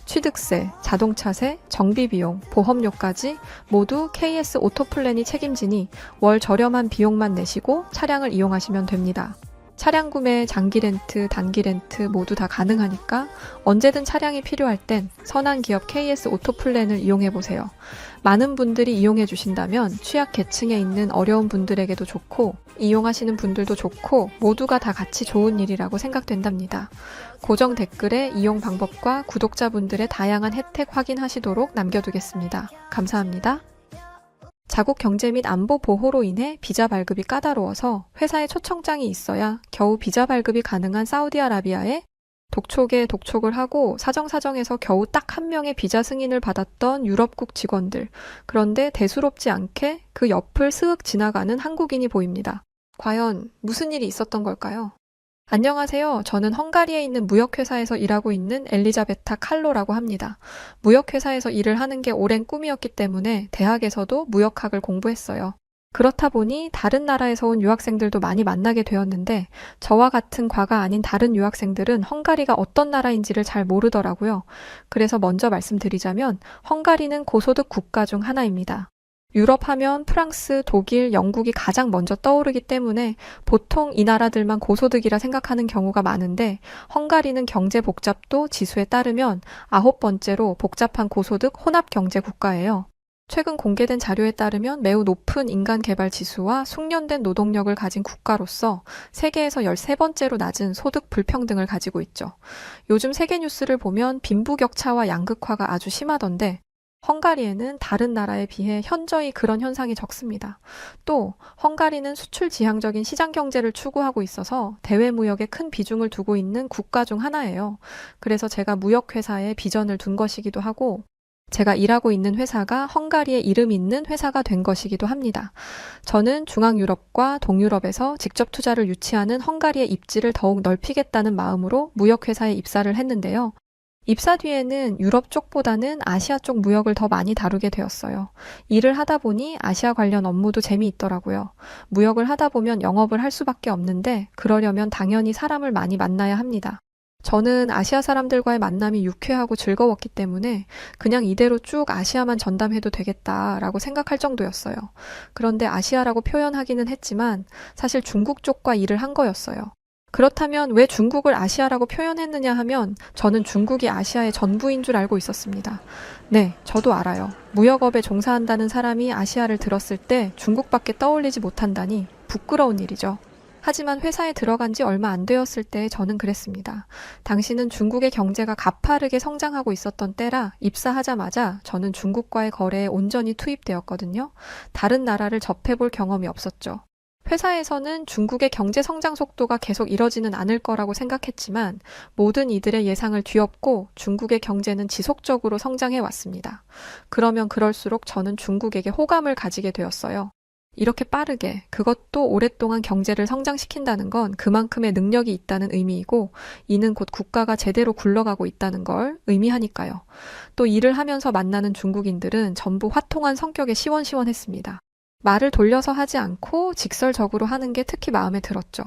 취득세, 자동차세, 정비비용, 보험료까지 모두 KS 오토플랜이 책임지니 월 저렴한 비용만 내시고 차량을 이용하시면 됩니다. 차량 구매, 장기 렌트, 단기 렌트 모두 다 가능하니까 언제든 차량이 필요할 땐 선한 기업 KS 오토플랜을 이용해보세요. 많은 분들이 이용해 주신다면 취약 계층에 있는 어려운 분들에게도 좋고 이용하시는 분들도 좋고 모두가 다 같이 좋은 일이라고 생각된답니다. 고정 댓글에 이용 방법과 구독자분들의 다양한 혜택 확인하시도록 남겨두겠습니다. 감사합니다. 자국 경제 및 안보 보호로 인해 비자 발급이 까다로워서 회사에 초청장이 있어야 겨우 비자 발급이 가능한 사우디아라비아에 독촉을 하고 사정사정해서 겨우 딱 한 명의 비자 승인을 받았던 유럽국 직원들. 그런데 대수롭지 않게 그 옆을 스윽 지나가는 한국인이 보입니다. 과연 무슨 일이 있었던 걸까요? 안녕하세요. 저는 헝가리에 있는 무역회사에서 일하고 있는 엘리자베타 칼로라고 합니다. 무역회사에서 일을 하는 게 오랜 꿈이었기 때문에 대학에서도 무역학을 공부했어요. 그렇다 보니 다른 나라에서 온 유학생들도 많이 만나게 되었는데 저와 같은 과가 아닌 다른 유학생들은 헝가리가 어떤 나라인지를 잘 모르더라고요. 그래서 먼저 말씀드리자면 헝가리는 고소득 국가 중 하나입니다. 유럽 하면 프랑스, 독일, 영국이 가장 먼저 떠오르기 때문에 보통 이 나라들만 고소득이라 생각하는 경우가 많은데 헝가리는 경제 복잡도 지수에 따르면 9번째로 복잡한 고소득 혼합 경제 국가예요. 최근 공개된 자료에 따르면 매우 높은 인간 개발 지수와 숙련된 노동력을 가진 국가로서 세계에서 13번째로 낮은 소득 불평등을 가지고 있죠. 요즘 세계 뉴스를 보면 빈부격차와 양극화가 아주 심하던데 헝가리에는 다른 나라에 비해 현저히 그런 현상이 적습니다. 또 헝가리는 수출 지향적인 시장 경제를 추구하고 있어서 대외 무역에 큰 비중을 두고 있는 국가 중 하나예요. 그래서 제가 무역회사에 비전을 둔 것이기도 하고 제가 일하고 있는 회사가 헝가리에 이름 있는 회사가 된 것이기도 합니다. 저는 중앙유럽과 동유럽에서 직접 투자를 유치하는 헝가리의 입지를 더욱 넓히겠다는 마음으로 무역회사에 입사를 했는데요. 입사 뒤에는 유럽 쪽보다는 아시아 쪽 무역을 더 많이 다루게 되었어요. 일을 하다 보니 아시아 관련 업무도 재미있더라고요. 무역을 하다 보면 영업을 할 수밖에 없는데 그러려면 당연히 사람을 많이 만나야 합니다. 저는 아시아 사람들과의 만남이 유쾌하고 즐거웠기 때문에 그냥 이대로 쭉 아시아만 전담해도 되겠다라고 생각할 정도였어요. 그런데 아시아라고 표현하기는 했지만 사실 중국 쪽과 일을 한 거였어요. 그렇다면 왜 중국을 아시아라고 표현했느냐 하면 저는 중국이 아시아의 전부인 줄 알고 있었습니다. 네, 저도 알아요. 무역업에 종사한다는 사람이 아시아를 들었을 때 중국밖에 떠올리지 못한다니 부끄러운 일이죠. 하지만 회사에 들어간 지 얼마 안 되었을 때 저는 그랬습니다. 당시는 중국의 경제가 가파르게 성장하고 있었던 때라 입사하자마자 저는 중국과의 거래에 온전히 투입되었거든요. 다른 나라를 접해볼 경험이 없었죠. 회사에서는 중국의 경제 성장 속도가 계속 이뤄지는 않을 거라고 생각했지만 모든 이들의 예상을 뒤엎고 중국의 경제는 지속적으로 성장해 왔습니다. 그러면 그럴수록 저는 중국에게 호감을 가지게 되었어요. 이렇게 빠르게 그것도 오랫동안 경제를 성장시킨다는 건 그만큼의 능력이 있다는 의미이고 이는 곧 국가가 제대로 굴러가고 있다는 걸 의미하니까요. 또 일을 하면서 만나는 중국인들은 전부 화통한 성격에 시원시원했습니다. 말을 돌려서 하지 않고 직설적으로 하는 게 특히 마음에 들었죠.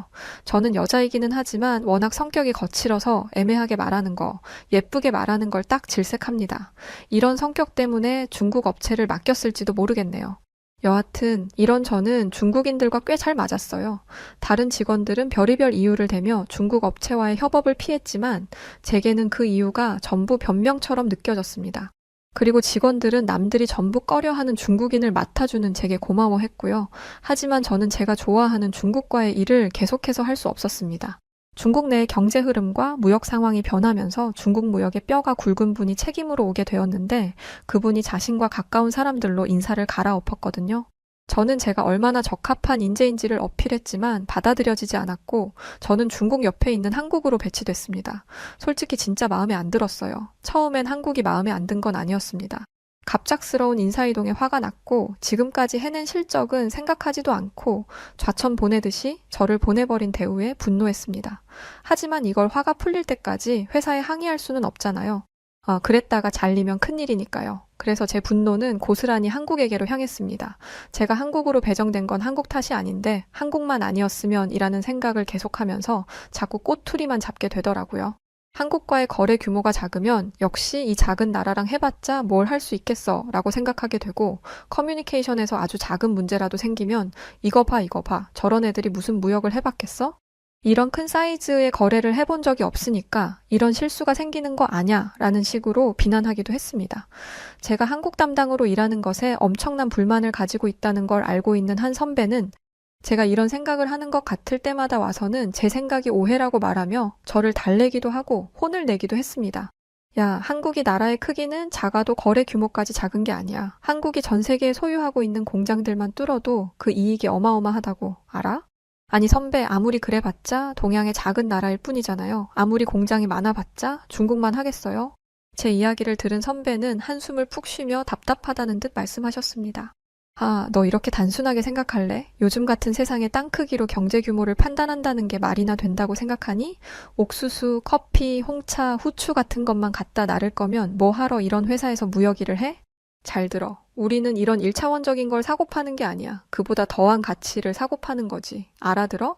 저는 여자이기는 하지만 워낙 성격이 거칠어서 애매하게 말하는 거, 예쁘게 말하는 걸 딱 질색합니다. 이런 성격 때문에 중국 업체를 맡겼을지도 모르겠네요. 여하튼 이런 저는 중국인들과 꽤 잘 맞았어요. 다른 직원들은 별의별 이유를 대며 중국 업체와의 협업을 피했지만 제게는 그 이유가 전부 변명처럼 느껴졌습니다. 그리고 직원들은 남들이 전부 꺼려하는 중국인을 맡아주는 제게 고마워했고요. 하지만 저는 제가 좋아하는 중국과의 일을 계속해서 할 수 없었습니다. 중국 내의 경제 흐름과 무역 상황이 변하면서 중국 무역의 뼈가 굵은 분이 책임으로 오게 되었는데 그분이 자신과 가까운 사람들로 인사를 갈아엎었거든요. 저는 제가 얼마나 적합한 인재인지를 어필했지만 받아들여지지 않았고 저는 중국 옆에 있는 한국으로 배치됐습니다. 솔직히 진짜 마음에 안 들었어요. 처음엔 한국이 마음에 안 든 건 아니었습니다. 갑작스러운 인사이동에 화가 났고 지금까지 해낸 실적은 생각하지도 않고 좌천 보내듯이 저를 보내버린 대우에 분노했습니다. 하지만 이걸 화가 풀릴 때까지 회사에 항의할 수는 없잖아요. 그랬다가 잘리면 큰일이니까요. 그래서 제 분노는 고스란히 한국에게로 향했습니다. 제가 한국으로 배정된 건 한국 탓이 아닌데 한국만 아니었으면 이라는 생각을 계속하면서 자꾸 꼬투리만 잡게 되더라고요. 한국과의 거래 규모가 작으면 역시 이 작은 나라랑 해봤자 뭘 할 수 있겠어 라고 생각하게 되고 커뮤니케이션에서 아주 작은 문제라도 생기면 이거 봐 저런 애들이 무슨 무역을 해봤겠어? 이런 큰 사이즈의 거래를 해본 적이 없으니까 이런 실수가 생기는 거 아냐 라는 식으로 비난하기도 했습니다. 제가 한국 담당으로 일하는 것에 엄청난 불만을 가지고 있다는 걸 알고 있는 한 선배는 제가 이런 생각을 하는 것 같을 때마다 와서는 제 생각이 오해라고 말하며 저를 달래기도 하고 혼을 내기도 했습니다. 야, 한국이 나라의 크기는 작아도 거래 규모까지 작은 게 아니야. 한국이 전 세계에 소유하고 있는 공장들만 뚫어도 그 이익이 어마어마하다고 알아? 아니 선배 아무리 그래봤자 동양의 작은 나라일 뿐이잖아요. 아무리 공장이 많아봤자 중국만 하겠어요? 제 이야기를 들은 선배는 한숨을 푹 쉬며 답답하다는 듯 말씀하셨습니다. 너 이렇게 단순하게 생각할래? 요즘 같은 세상에 땅 크기로 경제 규모를 판단한다는 게 말이나 된다고 생각하니? 옥수수, 커피, 홍차, 후추 같은 것만 갖다 나를 거면 뭐 하러 이런 회사에서 무역 일을 해? 잘 들어. 우리는 이런 1차원적인 걸 사고 파는 게 아니야. 그보다 더한 가치를 사고 파는 거지. 알아들어?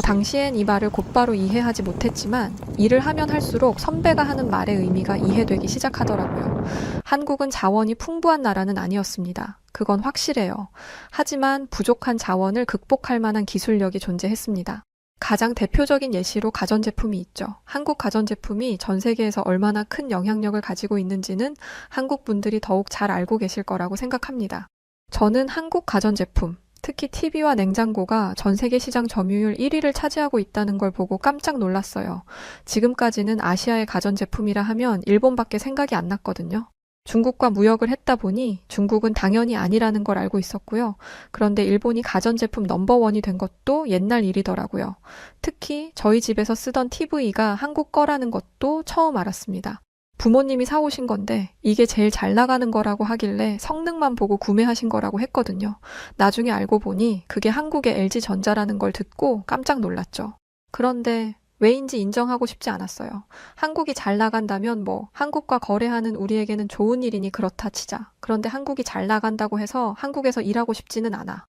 당시엔 이 말을 곧바로 이해하지 못했지만 일을 하면 할수록 선배가 하는 말의 의미가 이해되기 시작하더라고요. 한국은 자원이 풍부한 나라는 아니었습니다. 그건 확실해요. 하지만 부족한 자원을 극복할 만한 기술력이 존재했습니다. 가장 대표적인 예시로 가전제품이 있죠. 한국 가전제품이 전 세계에서 얼마나 큰 영향력을 가지고 있는지는 한국 분들이 더욱 잘 알고 계실 거라고 생각합니다. 저는 한국 가전제품, 특히 TV와 냉장고가 전 세계 시장 점유율 1위를 차지하고 있다는 걸 보고 깜짝 놀랐어요. 지금까지는 아시아의 가전제품이라 하면 일본밖에 생각이 안 났거든요. 중국과 무역을 했다 보니 중국은 당연히 아니라는 걸 알고 있었고요. 그런데 일본이 가전제품 넘버원이 된 것도 옛날 일이더라고요. 특히 저희 집에서 쓰던 TV가 한국 거라는 것도 처음 알았습니다. 부모님이 사오신 건데 이게 제일 잘 나가는 거라고 하길래 성능만 보고 구매하신 거라고 했거든요. 나중에 알고 보니 그게 한국의 LG전자라는 걸 듣고 깜짝 놀랐죠. 그런데 왜인지 인정하고 싶지 않았어요. 한국이 잘 나간다면 한국과 거래하는 우리에게는 좋은 일이니 그렇다 치자. 그런데 한국이 잘 나간다고 해서 한국에서 일하고 싶지는 않아.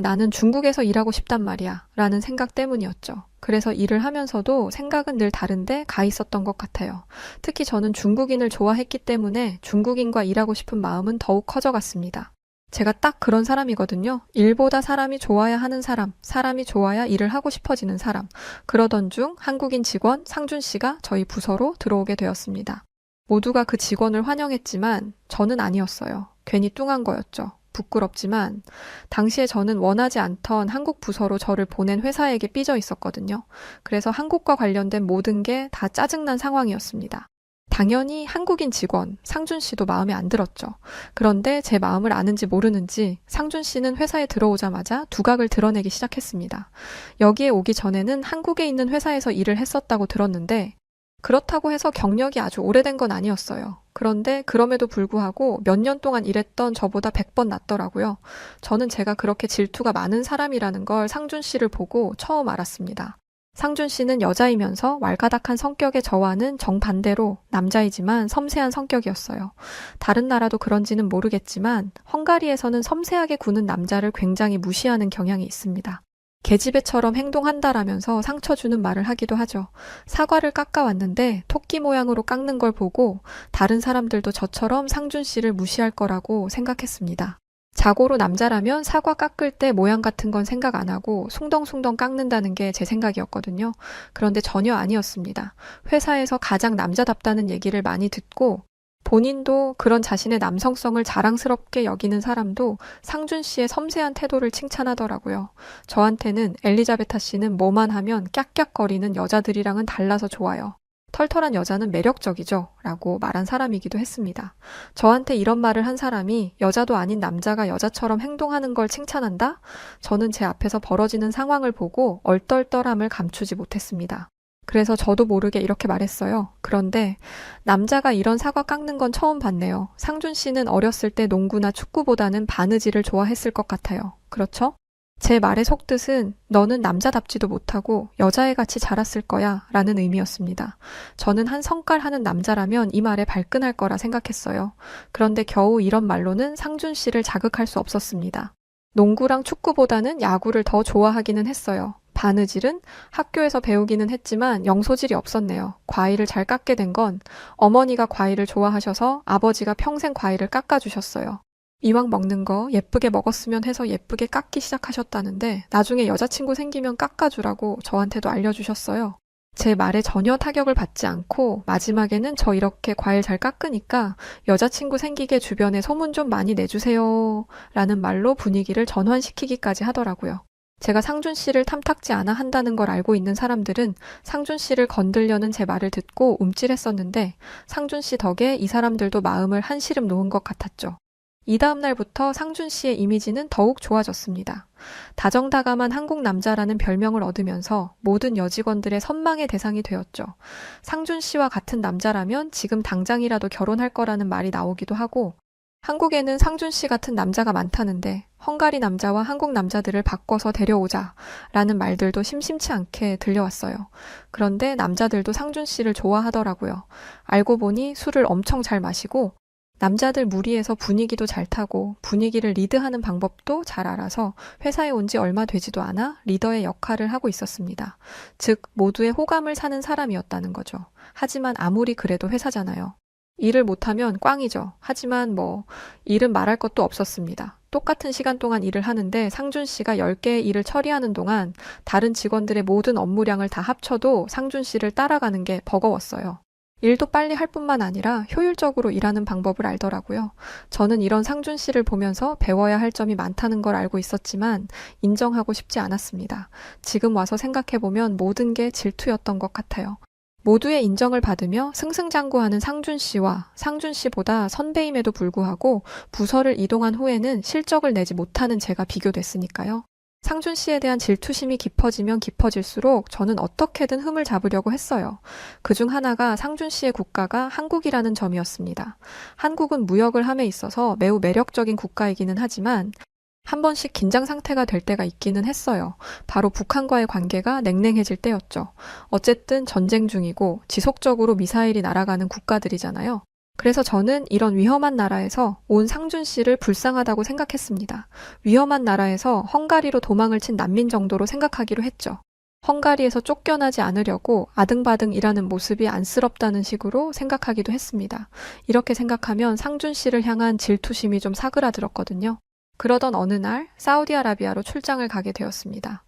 나는 중국에서 일하고 싶단 말이야 라는 생각 때문이었죠. 그래서 일을 하면서도 생각은 늘 다른데 가 있었던 것 같아요. 특히 저는 중국인을 좋아했기 때문에 중국인과 일하고 싶은 마음은 더욱 커져갔습니다. 제가 딱 그런 사람이거든요. 일보다 사람이 좋아야 하는 사람, 사람이 좋아야 일을 하고 싶어지는 사람. 그러던 중 한국인 직원 상준 씨가 저희 부서로 들어오게 되었습니다. 모두가 그 직원을 환영했지만 저는 아니었어요. 괜히 뚱한 거였죠. 부끄럽지만 당시에 저는 원하지 않던 한국 부서로 저를 보낸 회사에게 삐져 있었거든요. 그래서 한국과 관련된 모든 게 다 짜증난 상황이었습니다. 당연히 한국인 직원 상준 씨도 마음에 안 들었죠. 그런데 제 마음을 아는지 모르는지 상준 씨는 회사에 들어오자마자 두각을 드러내기 시작했습니다. 여기에 오기 전에는 한국에 있는 회사에서 일을 했었다고 들었는데 그렇다고 해서 경력이 아주 오래된 건 아니었어요. 그런데 그럼에도 불구하고 몇 년 동안 일했던 저보다 100번 낫더라고요. 저는 제가 그렇게 질투가 많은 사람이라는 걸 상준 씨를 보고 처음 알았습니다. 상준 씨는 여자이면서 왈가닥한 성격의 저와는 정반대로 남자이지만 섬세한 성격이었어요. 다른 나라도 그런지는 모르겠지만 헝가리에서는 섬세하게 구는 남자를 굉장히 무시하는 경향이 있습니다. 계집애처럼 행동한다라면서 상처 주는 말을 하기도 하죠. 사과를 깎아왔는데 토끼 모양으로 깎는 걸 보고 다른 사람들도 저처럼 상준 씨를 무시할 거라고 생각했습니다. 자고로 남자라면 사과 깎을 때 모양 같은 건 생각 안 하고 숭덩숭덩 깎는다는 게 제 생각이었거든요. 그런데 전혀 아니었습니다. 회사에서 가장 남자답다는 얘기를 많이 듣고 본인도 그런 자신의 남성성을 자랑스럽게 여기는 사람도 상준 씨의 섬세한 태도를 칭찬하더라고요. 저한테는 엘리자베타 씨는 뭐만 하면 깍깍거리는 여자들이랑은 달라서 좋아요. 털털한 여자는 매력적이죠. 라고 말한 사람이기도 했습니다. 저한테 이런 말을 한 사람이 여자도 아닌 남자가 여자처럼 행동하는 걸 칭찬한다? 저는 제 앞에서 벌어지는 상황을 보고 얼떨떨함을 감추지 못했습니다. 그래서 저도 모르게 이렇게 말했어요. 그런데 남자가 이런 사과 깎는 건 처음 봤네요. 상준 씨는 어렸을 때 농구나 축구보다는 바느질을 좋아했을 것 같아요. 그렇죠? 제 말의 속뜻은 너는 남자답지도 못하고 여자애같이 자랐을 거야 라는 의미였습니다. 저는 한 성깔 하는 남자라면 이 말에 발끈할 거라 생각했어요. 그런데 겨우 이런 말로는 상준 씨를 자극할 수 없었습니다. 농구랑 축구보다는 야구를 더 좋아하기는 했어요. 바느질은 학교에서 배우기는 했지만 영소질이 없었네요. 과일을 잘 깎게 된 건 어머니가 과일을 좋아하셔서 아버지가 평생 과일을 깎아주셨어요. 이왕 먹는 거 예쁘게 먹었으면 해서 예쁘게 깎기 시작하셨다는데 나중에 여자친구 생기면 깎아주라고 저한테도 알려주셨어요. 제 말에 전혀 타격을 받지 않고 마지막에는 저 이렇게 과일 잘 깎으니까 여자친구 생기게 주변에 소문 좀 많이 내주세요 라는 말로 분위기를 전환시키기까지 하더라고요. 제가 상준 씨를 탐탁지 않아 한다는 걸 알고 있는 사람들은 상준 씨를 건들려는 제 말을 듣고 움찔했었는데 상준 씨 덕에 이 사람들도 마음을 한시름 놓은 것 같았죠. 이 다음 날부터 상준 씨의 이미지는 더욱 좋아졌습니다. 다정다감한 한국 남자라는 별명을 얻으면서 모든 여직원들의 선망의 대상이 되었죠. 상준 씨와 같은 남자라면 지금 당장이라도 결혼할 거라는 말이 나오기도 하고 한국에는 상준 씨 같은 남자가 많다는데 헝가리 남자와 한국 남자들을 바꿔서 데려오자 라는 말들도 심심치 않게 들려왔어요. 그런데 남자들도 상준 씨를 좋아하더라고요. 알고 보니 술을 엄청 잘 마시고 남자들 무리해서 분위기도 잘 타고 분위기를 리드하는 방법도 잘 알아서 회사에 온 지 얼마 되지도 않아 리더의 역할을 하고 있었습니다. 즉 모두의 호감을 사는 사람이었다는 거죠. 하지만 아무리 그래도 회사잖아요. 일을 못하면 꽝이죠. 하지만 일은 말할 것도 없었습니다. 똑같은 시간 동안 일을 하는데 상준 씨가 10개의 일을 처리하는 동안 다른 직원들의 모든 업무량을 다 합쳐도 상준 씨를 따라가는 게 버거웠어요. 일도 빨리 할 뿐만 아니라 효율적으로 일하는 방법을 알더라고요. 저는 이런 상준 씨를 보면서 배워야 할 점이 많다는 걸 알고 있었지만 인정하고 싶지 않았습니다. 지금 와서 생각해보면 모든 게 질투였던 것 같아요. 모두의 인정을 받으며 승승장구하는 상준 씨와 상준 씨보다 선배임에도 불구하고 부서를 이동한 후에는 실적을 내지 못하는 제가 비교됐으니까요. 상준 씨에 대한 질투심이 깊어지면 깊어질수록 저는 어떻게든 흠을 잡으려고 했어요. 그중 하나가 상준 씨의 국가가 한국이라는 점이었습니다. 한국은 무역을 함에 있어서 매우 매력적인 국가이기는 하지만 한 번씩 긴장 상태가 될 때가 있기는 했어요. 바로 북한과의 관계가 냉랭해질 때였죠. 어쨌든 전쟁 중이고 지속적으로 미사일이 날아가는 국가들이잖아요. 그래서 저는 이런 위험한 나라에서 온 상준 씨를 불쌍하다고 생각했습니다. 위험한 나라에서 헝가리로 도망을 친 난민 정도로 생각하기로 했죠. 헝가리에서 쫓겨나지 않으려고 아등바등 일하는 모습이 안쓰럽다는 식으로 생각하기도 했습니다. 이렇게 생각하면 상준 씨를 향한 질투심이 좀 사그라들었거든요. 그러던 어느 날 사우디아라비아로 출장을 가게 되었습니다.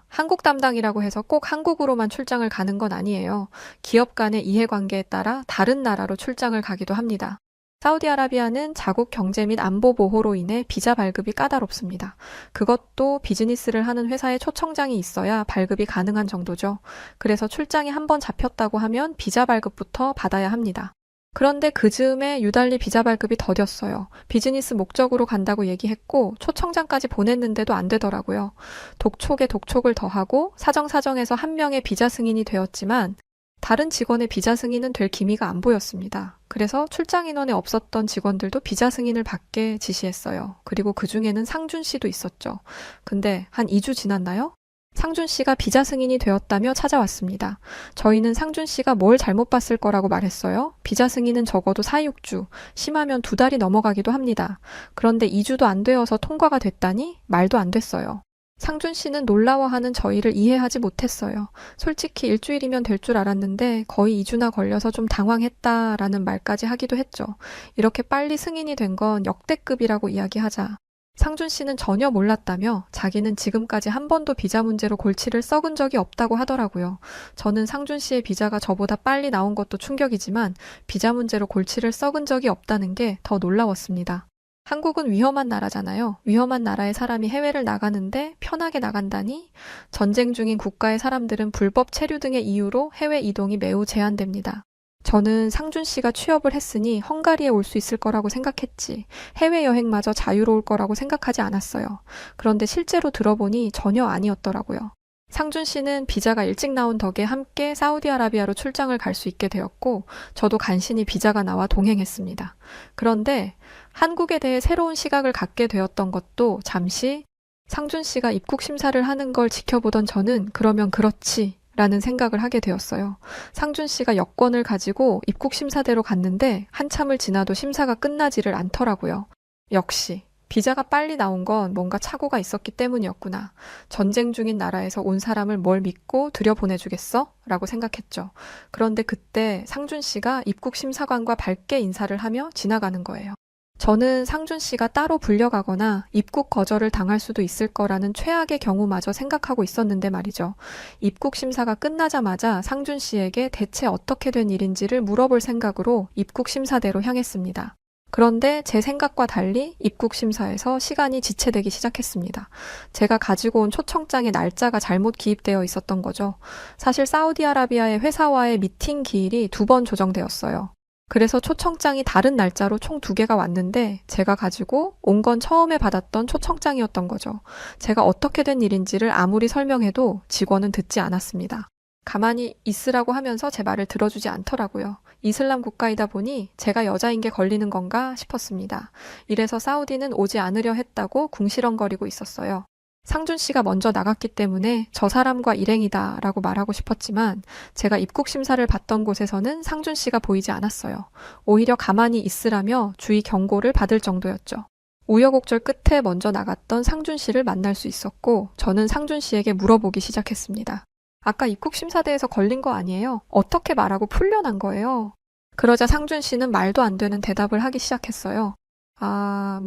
한국 담당이라고 해서 꼭 한국으로만 출장을 가는 건 아니에요. 기업 간의 이해관계에 따라 다른 나라로 출장을 가기도 합니다. 사우디아라비아는 자국 경제 및 안보 보호로 인해 비자 발급이 까다롭습니다. 그것도 비즈니스를 하는 회사에 초청장이 있어야 발급이 가능한 정도죠. 그래서 출장이 한번 잡혔다고 하면 비자 발급부터 받아야 합니다. 그런데 그 즈음에 유달리 비자 발급이 더뎠어요. 비즈니스 목적으로 간다고 얘기했고 초청장까지 보냈는데도 안 되더라고요. 독촉에 독촉을 더하고 사정사정해서 한 명의 비자 승인이 되었지만 다른 직원의 비자 승인은 될 기미가 안 보였습니다. 그래서 출장 인원에 없었던 직원들도 비자 승인을 받게 지시했어요. 그리고 그 중에는 상준 씨도 있었죠. 근데 한 2주 지났나요? 상준 씨가 비자 승인이 되었다며 찾아왔습니다. 저희는 상준 씨가 뭘 잘못 봤을 거라고 말했어요. 비자 승인은 적어도 4, 6주, 심하면 2달이 넘어가기도 합니다. 그런데 2주도 안 되어서 통과가 됐다니 말도 안 됐어요. 상준 씨는 놀라워하는 저희를 이해하지 못했어요. 솔직히 일주일이면 될 줄 알았는데 거의 2주나 걸려서 좀 당황했다라는 말까지 하기도 했죠. 이렇게 빨리 승인이 된 건 역대급이라고 이야기하자. 상준 씨는 전혀 몰랐다며 자기는 지금까지 한 번도 비자 문제로 골치를 썩은 적이 없다고 하더라고요. 저는 상준 씨의 비자가 저보다 빨리 나온 것도 충격이지만 비자 문제로 골치를 썩은 적이 없다는 게 더 놀라웠습니다. 한국은 위험한 나라잖아요. 위험한 나라의 사람이 해외를 나가는데 편하게 나간다니? 전쟁 중인 국가의 사람들은 불법 체류 등의 이유로 해외 이동이 매우 제한됩니다. 저는 상준 씨가 취업을 했으니 헝가리에 올 수 있을 거라고 생각했지. 해외여행마저 자유로울 거라고 생각하지 않았어요. 그런데 실제로 들어보니 전혀 아니었더라고요. 상준 씨는 비자가 일찍 나온 덕에 함께 사우디아라비아로 출장을 갈 수 있게 되었고 저도 간신히 비자가 나와 동행했습니다. 그런데 한국에 대해 새로운 시각을 갖게 되었던 것도 잠시 상준 씨가 입국 심사를 하는 걸 지켜보던 저는 그러면 그렇지 라는 생각을 하게 되었어요. 상준 씨가 여권을 가지고 입국 심사대로 갔는데 한참을 지나도 심사가 끝나지를 않더라고요. 역시 비자가 빨리 나온 건 뭔가 착오가 있었기 때문이었구나. 전쟁 중인 나라에서 온 사람을 뭘 믿고 들여보내주겠어? 라고 생각했죠. 그런데 그때 상준 씨가 입국 심사관과 밝게 인사를 하며 지나가는 거예요. 저는 상준 씨가 따로 불려가거나 입국 거절을 당할 수도 있을 거라는 최악의 경우마저 생각하고 있었는데 말이죠. 입국 심사가 끝나자마자 상준 씨에게 대체 어떻게 된 일인지를 물어볼 생각으로 입국 심사대로 향했습니다. 그런데 제 생각과 달리 입국 심사에서 시간이 지체되기 시작했습니다. 제가 가지고 온 초청장의 날짜가 잘못 기입되어 있었던 거죠. 사실 사우디아라비아의 회사와의 미팅 기일이 2번 조정되었어요. 그래서 초청장이 다른 날짜로 총 2개가 왔는데 제가 가지고 온 건 처음에 받았던 초청장이었던 거죠. 제가 어떻게 된 일인지를 아무리 설명해도 직원은 듣지 않았습니다. 가만히 있으라고 하면서 제 말을 들어주지 않더라고요. 이슬람 국가이다 보니 제가 여자인 게 걸리는 건가 싶었습니다. 이래서 사우디는 오지 않으려 했다고 궁시렁거리고 있었어요. 상준 씨가 먼저 나갔기 때문에 저 사람과 일행이다 라고 말하고 싶었지만 제가 입국 심사를 받던 곳에서는 상준 씨가 보이지 않았어요. 오히려 가만히 있으라며 주의 경고를 받을 정도였죠. 우여곡절 끝에 먼저 나갔던 상준 씨를 만날 수 있었고 저는 상준 씨에게 물어보기 시작했습니다. 아까 입국 심사대에서 걸린 거 아니에요? 어떻게 말하고 풀려난 거예요? 그러자 상준 씨는 말도 안 되는 대답을 하기 시작했어요.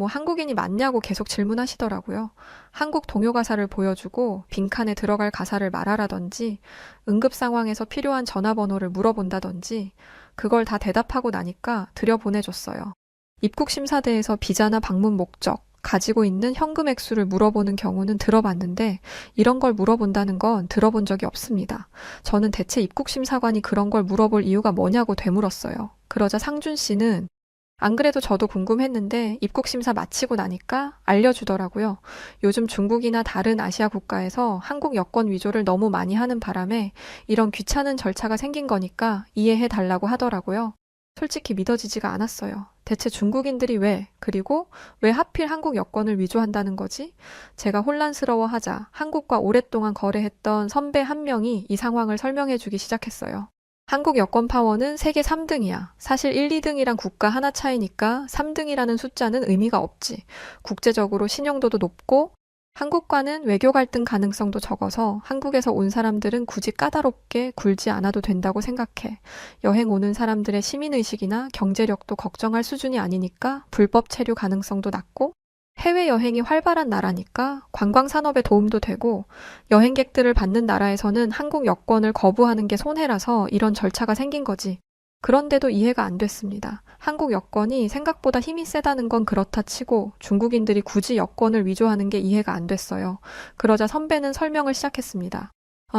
한국인이 맞냐고 계속 질문하시더라고요. 한국 동요 가사를 보여주고 빈칸에 들어갈 가사를 말하라든지 응급 상황에서 필요한 전화번호를 물어본다든지 그걸 다 대답하고 나니까 들여보내줬어요. 입국 심사대에서 비자나 방문 목적, 가지고 있는 현금 액수를 물어보는 경우는 들어봤는데 이런 걸 물어본다는 건 들어본 적이 없습니다. 저는 대체 입국심사관이 그런 걸 물어볼 이유가 뭐냐고 되물었어요. 그러자 상준 씨는 안 그래도 저도 궁금했는데 입국심사 마치고 나니까 알려주더라고요. 요즘 중국이나 다른 아시아 국가에서 한국 여권 위조를 너무 많이 하는 바람에 이런 귀찮은 절차가 생긴 거니까 이해해달라고 하더라고요. 솔직히 믿어지지가 않았어요. 대체 중국인들이 그리고 왜 하필 한국 여권을 위조한다는 거지? 제가 혼란스러워하자 한국과 오랫동안 거래했던 선배 한 명이 이 상황을 설명해주기 시작했어요. 한국 여권 파워는 세계 3등이야. 사실 1, 2등이랑 국가 하나 차이니까 3등이라는 숫자는 의미가 없지. 국제적으로 신용도도 높고 한국과는 외교 갈등 가능성도 적어서 한국에서 온 사람들은 굳이 까다롭게 굴지 않아도 된다고 생각해. 여행 오는 사람들의 시민의식이나 경제력도 걱정할 수준이 아니니까 불법 체류 가능성도 낮고 해외여행이 활발한 나라니까 관광산업에 도움도 되고 여행객들을 받는 나라에서는 한국 여권을 거부하는 게 손해라서 이런 절차가 생긴 거지. 그런데도 이해가 안 됐습니다. 한국 여권이 생각보다 힘이 세다는 건 그렇다 치고 중국인들이 굳이 여권을 위조하는 게 이해가 안 됐어요. 그러자 선배는 설명을 시작했습니다.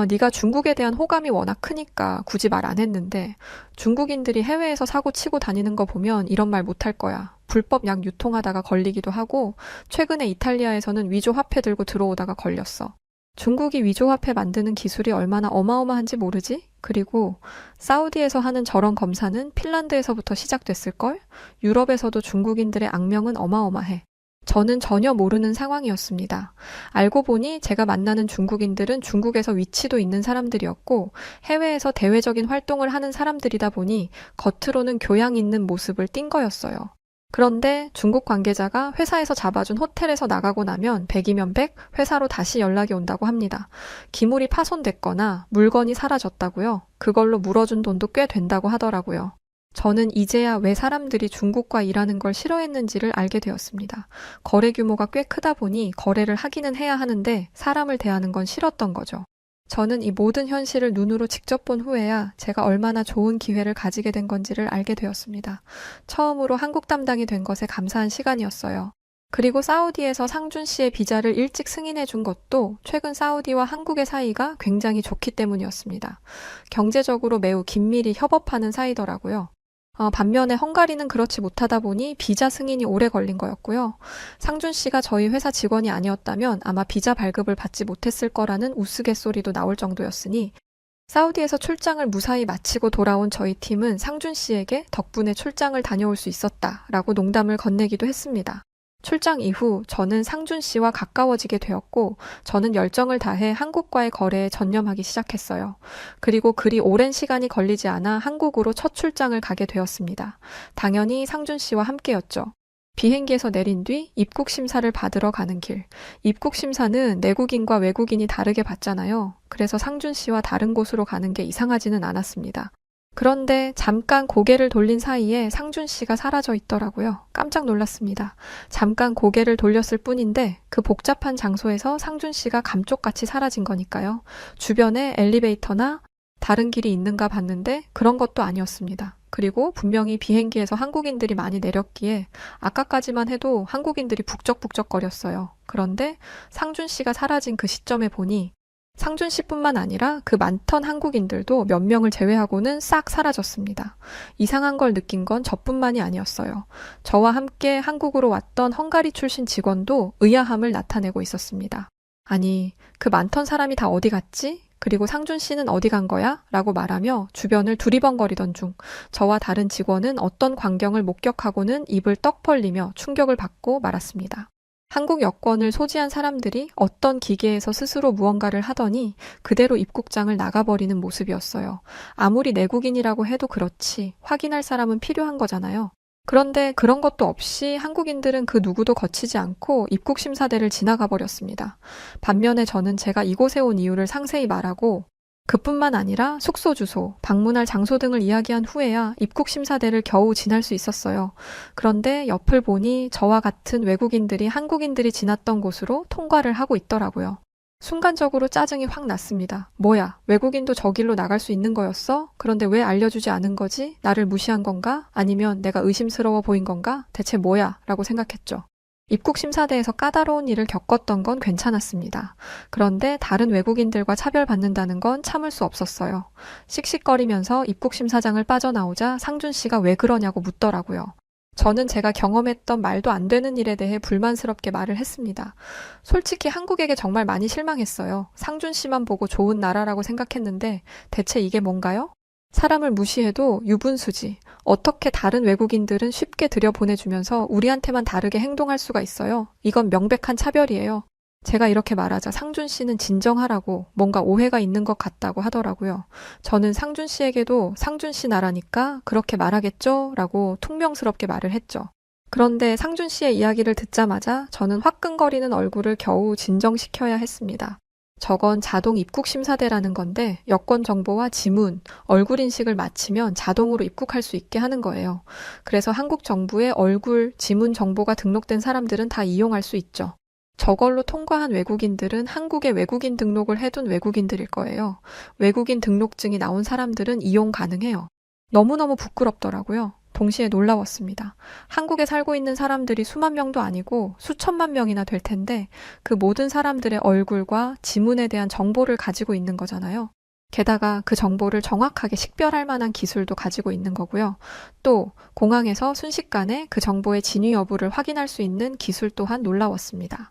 네가 중국에 대한 호감이 워낙 크니까 굳이 말 안 했는데 중국인들이 해외에서 사고 치고 다니는 거 보면 이런 말 못할 거야. 불법 약 유통하다가 걸리기도 하고 최근에 이탈리아에서는 위조 화폐 들고 들어오다가 걸렸어. 중국이 위조 화폐 만드는 기술이 얼마나 어마어마한지 모르지? 그리고 사우디에서 하는 저런 검사는 핀란드에서부터 시작됐을걸? 유럽에서도 중국인들의 악명은 어마어마해. 저는 전혀 모르는 상황이었습니다. 알고 보니 제가 만나는 중국인들은 중국에서 위치도 있는 사람들이었고 해외에서 대외적인 활동을 하는 사람들이다 보니 겉으로는 교양 있는 모습을 띈 거였어요. 그런데 중국 관계자가 회사에서 잡아준 호텔에서 나가고 나면 100이면 100 회사로 다시 연락이 온다고 합니다. 기물이 파손됐거나 물건이 사라졌다고요. 그걸로 물어준 돈도 꽤 된다고 하더라고요. 저는 이제야 왜 사람들이 중국과 일하는 걸 싫어했는지를 알게 되었습니다. 거래 규모가 꽤 크다 보니 거래를 하기는 해야 하는데 사람을 대하는 건 싫었던 거죠. 저는 이 모든 현실을 눈으로 직접 본 후에야 제가 얼마나 좋은 기회를 가지게 된 건지를 알게 되었습니다. 처음으로 한국 담당이 된 것에 감사한 시간이었어요. 그리고 사우디에서 상준 씨의 비자를 일찍 승인해 준 것도 최근 사우디와 한국의 사이가 굉장히 좋기 때문이었습니다. 경제적으로 매우 긴밀히 협업하는 사이더라고요. 반면에 헝가리는 그렇지 못하다 보니 비자 승인이 오래 걸린 거였고요. 상준 씨가 저희 회사 직원이 아니었다면 아마 비자 발급을 받지 못했을 거라는 우스갯소리도 나올 정도였으니 사우디에서 출장을 무사히 마치고 돌아온 저희 팀은 상준 씨에게 덕분에 출장을 다녀올 수 있었다라고 농담을 건네기도 했습니다. 출장 이후 저는 상준 씨와 가까워지게 되었고 저는 열정을 다해 한국과의 거래에 전념하기 시작했어요. 그리고 그리 오랜 시간이 걸리지 않아 한국으로 첫 출장을 가게 되었습니다. 당연히 상준 씨와 함께였죠. 비행기에서 내린 뒤 입국 심사를 받으러 가는 길. 입국 심사는 내국인과 외국인이 다르게 받잖아요. 그래서 상준 씨와 다른 곳으로 가는 게 이상하지는 않았습니다. 그런데 잠깐 고개를 돌린 사이에 상준 씨가 사라져 있더라고요. 깜짝 놀랐습니다. 잠깐 고개를 돌렸을 뿐인데 그 복잡한 장소에서 상준 씨가 감쪽같이 사라진 거니까요. 주변에 엘리베이터나 다른 길이 있는가 봤는데 그런 것도 아니었습니다. 그리고 분명히 비행기에서 한국인들이 많이 내렸기에 아까까지만 해도 한국인들이 북적북적거렸어요. 그런데 상준 씨가 사라진 그 시점에 보니 상준 씨뿐만 아니라 그 많던 한국인들도 몇 명을 제외하고는 싹 사라졌습니다. 이상한 걸 느낀 건 저뿐만이 아니었어요. 저와 함께 한국으로 왔던 헝가리 출신 직원도 의아함을 나타내고 있었습니다. 아니, 그 많던 사람이 다 어디 갔지? 그리고 상준 씨는 어디 간 거야? 라고 말하며 주변을 두리번거리던 중 저와 다른 직원은 어떤 광경을 목격하고는 입을 떡 벌리며 충격을 받고 말았습니다. 한국 여권을 소지한 사람들이 어떤 기계에서 스스로 무언가를 하더니 그대로 입국장을 나가버리는 모습이었어요. 아무리 내국인이라고 해도 그렇지 확인할 사람은 필요한 거잖아요. 그런데 그런 것도 없이 한국인들은 그 누구도 거치지 않고 입국심사대를 지나가 버렸습니다. 반면에 저는 제가 이곳에 온 이유를 상세히 말하고 그뿐만 아니라 숙소 주소, 방문할 장소 등을 이야기한 후에야 입국심사대를 겨우 지날 수 있었어요. 그런데 옆을 보니 저와 같은 외국인들이 한국인들이 지났던 곳으로 통과를 하고 있더라고요. 순간적으로 짜증이 확 났습니다. 뭐야, 외국인도 저 길로 나갈 수 있는 거였어? 그런데 왜 알려주지 않은 거지? 나를 무시한 건가? 아니면 내가 의심스러워 보인 건가? 대체 뭐야? 라고 생각했죠. 입국심사대에서 까다로운 일을 겪었던 건 괜찮았습니다. 그런데 다른 외국인들과 차별받는다는 건 참을 수 없었어요. 씩씩거리면서 입국심사장을 빠져나오자 상준 씨가 왜 그러냐고 묻더라고요. 저는 제가 경험했던 말도 안 되는 일에 대해 불만스럽게 말을 했습니다. 솔직히 한국에게 정말 많이 실망했어요. 상준 씨만 보고 좋은 나라라고 생각했는데 대체 이게 뭔가요? 사람을 무시해도 유분수지. 어떻게 다른 외국인들은 쉽게 들여보내주면서 우리한테만 다르게 행동할 수가 있어요? 이건 명백한 차별이에요. 제가 이렇게 말하자 상준 씨는 진정하라고 뭔가 오해가 있는 것 같다고 하더라고요. 저는 상준 씨에게도 상준 씨 나라니까 그렇게 말하겠죠? 라고 퉁명스럽게 말을 했죠. 그런데 상준 씨의 이야기를 듣자마자 저는 화끈거리는 얼굴을 겨우 진정시켜야 했습니다. 저건 자동 입국 심사대라는 건데 여권 정보와 지문, 얼굴 인식을 마치면 자동으로 입국할 수 있게 하는 거예요. 그래서 한국 정부에 얼굴, 지문 정보가 등록된 사람들은 다 이용할 수 있죠. 저걸로 통과한 외국인들은 한국에 외국인 등록을 해둔 외국인들일 거예요. 외국인 등록증이 나온 사람들은 이용 가능해요. 너무너무 부끄럽더라고요. 동시에 놀라웠습니다. 한국에 살고 있는 사람들이 수만 명도 아니고 수천만 명이나 될 텐데 그 모든 사람들의 얼굴과 지문에 대한 정보를 가지고 있는 거잖아요. 게다가 그 정보를 정확하게 식별할 만한 기술도 가지고 있는 거고요. 또 공항에서 순식간에 그 정보의 진위 여부를 확인할 수 있는 기술 또한 놀라웠습니다.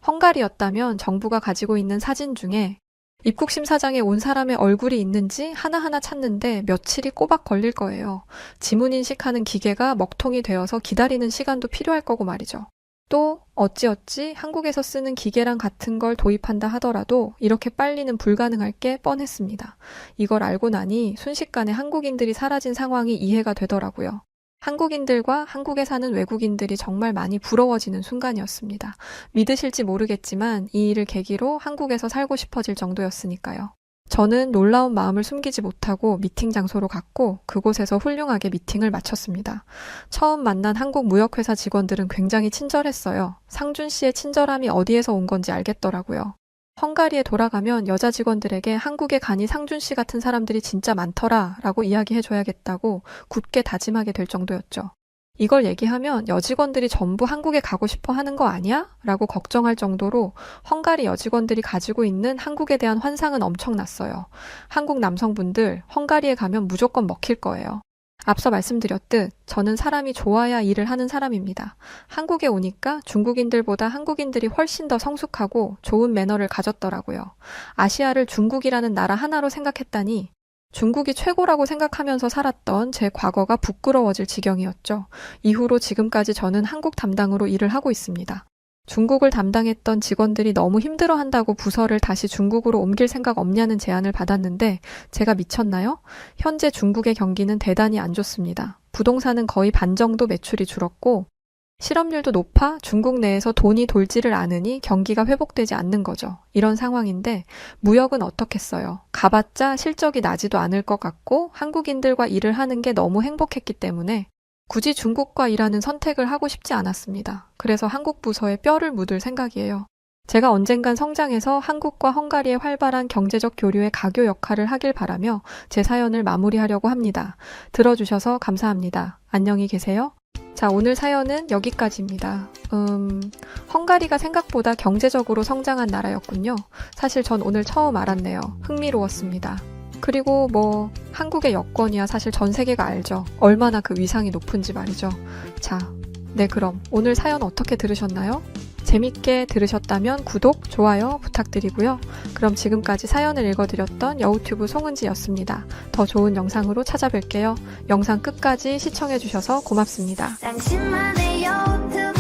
헝가리였다면 정부가 가지고 있는 사진 중에 입국심사장에 온 사람의 얼굴이 있는지 하나하나 찾는데 며칠이 꼬박 걸릴 거예요. 지문 인식하는 기계가 먹통이 되어서 기다리는 시간도 필요할 거고 말이죠. 또 어찌어찌 한국에서 쓰는 기계랑 같은 걸 도입한다 하더라도 이렇게 빨리는 불가능할 게 뻔했습니다. 이걸 알고 나니 순식간에 한국인들이 사라진 상황이 이해가 되더라고요. 한국인들과 한국에 사는 외국인들이 정말 많이 부러워지는 순간이었습니다. 믿으실지 모르겠지만 이 일을 계기로 한국에서 살고 싶어질 정도였으니까요. 저는 놀라운 마음을 숨기지 못하고 미팅 장소로 갔고 그곳에서 훌륭하게 미팅을 마쳤습니다. 처음 만난 한국 무역회사 직원들은 굉장히 친절했어요. 상준 씨의 친절함이 어디에서 온 건지 알겠더라고요. 헝가리에 돌아가면 여자 직원들에게 한국에 가니 상준 씨 같은 사람들이 진짜 많더라 라고 이야기해줘야겠다고 굳게 다짐하게 될 정도였죠. 이걸 얘기하면 여직원들이 전부 한국에 가고 싶어 하는 거 아니야? 라고 걱정할 정도로 헝가리 여직원들이 가지고 있는 한국에 대한 환상은 엄청났어요. 한국 남성분들 헝가리에 가면 무조건 먹힐 거예요. 앞서 말씀드렸듯 저는 사람이 좋아야 일을 하는 사람입니다. 한국에 오니까 중국인들보다 한국인들이 훨씬 더 성숙하고 좋은 매너를 가졌더라고요. 아시아를 중국이라는 나라 하나로 생각했다니 중국이 최고라고 생각하면서 살았던 제 과거가 부끄러워질 지경이었죠. 이후로 지금까지 저는 한국 담당으로 일을 하고 있습니다. 중국을 담당했던 직원들이 너무 힘들어한다고 부서를 다시 중국으로 옮길 생각 없냐는 제안을 받았는데 제가 미쳤나요? 현재 중국의 경기는 대단히 안 좋습니다. 부동산은 거의 반 정도 매출이 줄었고 실업률도 높아 중국 내에서 돈이 돌지를 않으니 경기가 회복되지 않는 거죠. 이런 상황인데 무역은 어떻겠어요? 가봤자 실적이 나지도 않을 것 같고 한국인들과 일을 하는 게 너무 행복했기 때문에 굳이 중국과 일하는 선택을 하고 싶지 않았습니다. 그래서 한국 부서에 뼈를 묻을 생각이에요. 제가 언젠간 성장해서 한국과 헝가리의 활발한 경제적 교류의 가교 역할을 하길 바라며 제 사연을 마무리하려고 합니다. 들어주셔서 감사합니다. 안녕히 계세요. 자, 오늘 사연은 여기까지입니다. 헝가리가 생각보다 경제적으로 성장한 나라였군요. 사실 전 오늘 처음 알았네요. 흥미로웠습니다. 그리고 한국의 여권이야 사실 전 세계가 알죠. 얼마나 그 위상이 높은지 말이죠. 자, 네, 그럼 오늘 사연 어떻게 들으셨나요? 재밌게 들으셨다면 구독, 좋아요 부탁드리고요. 그럼 지금까지 사연을 읽어드렸던 여우튜브 송은지였습니다. 더 좋은 영상으로 찾아뵐게요. 영상 끝까지 시청해주셔서 고맙습니다. 당신만의 여우튜브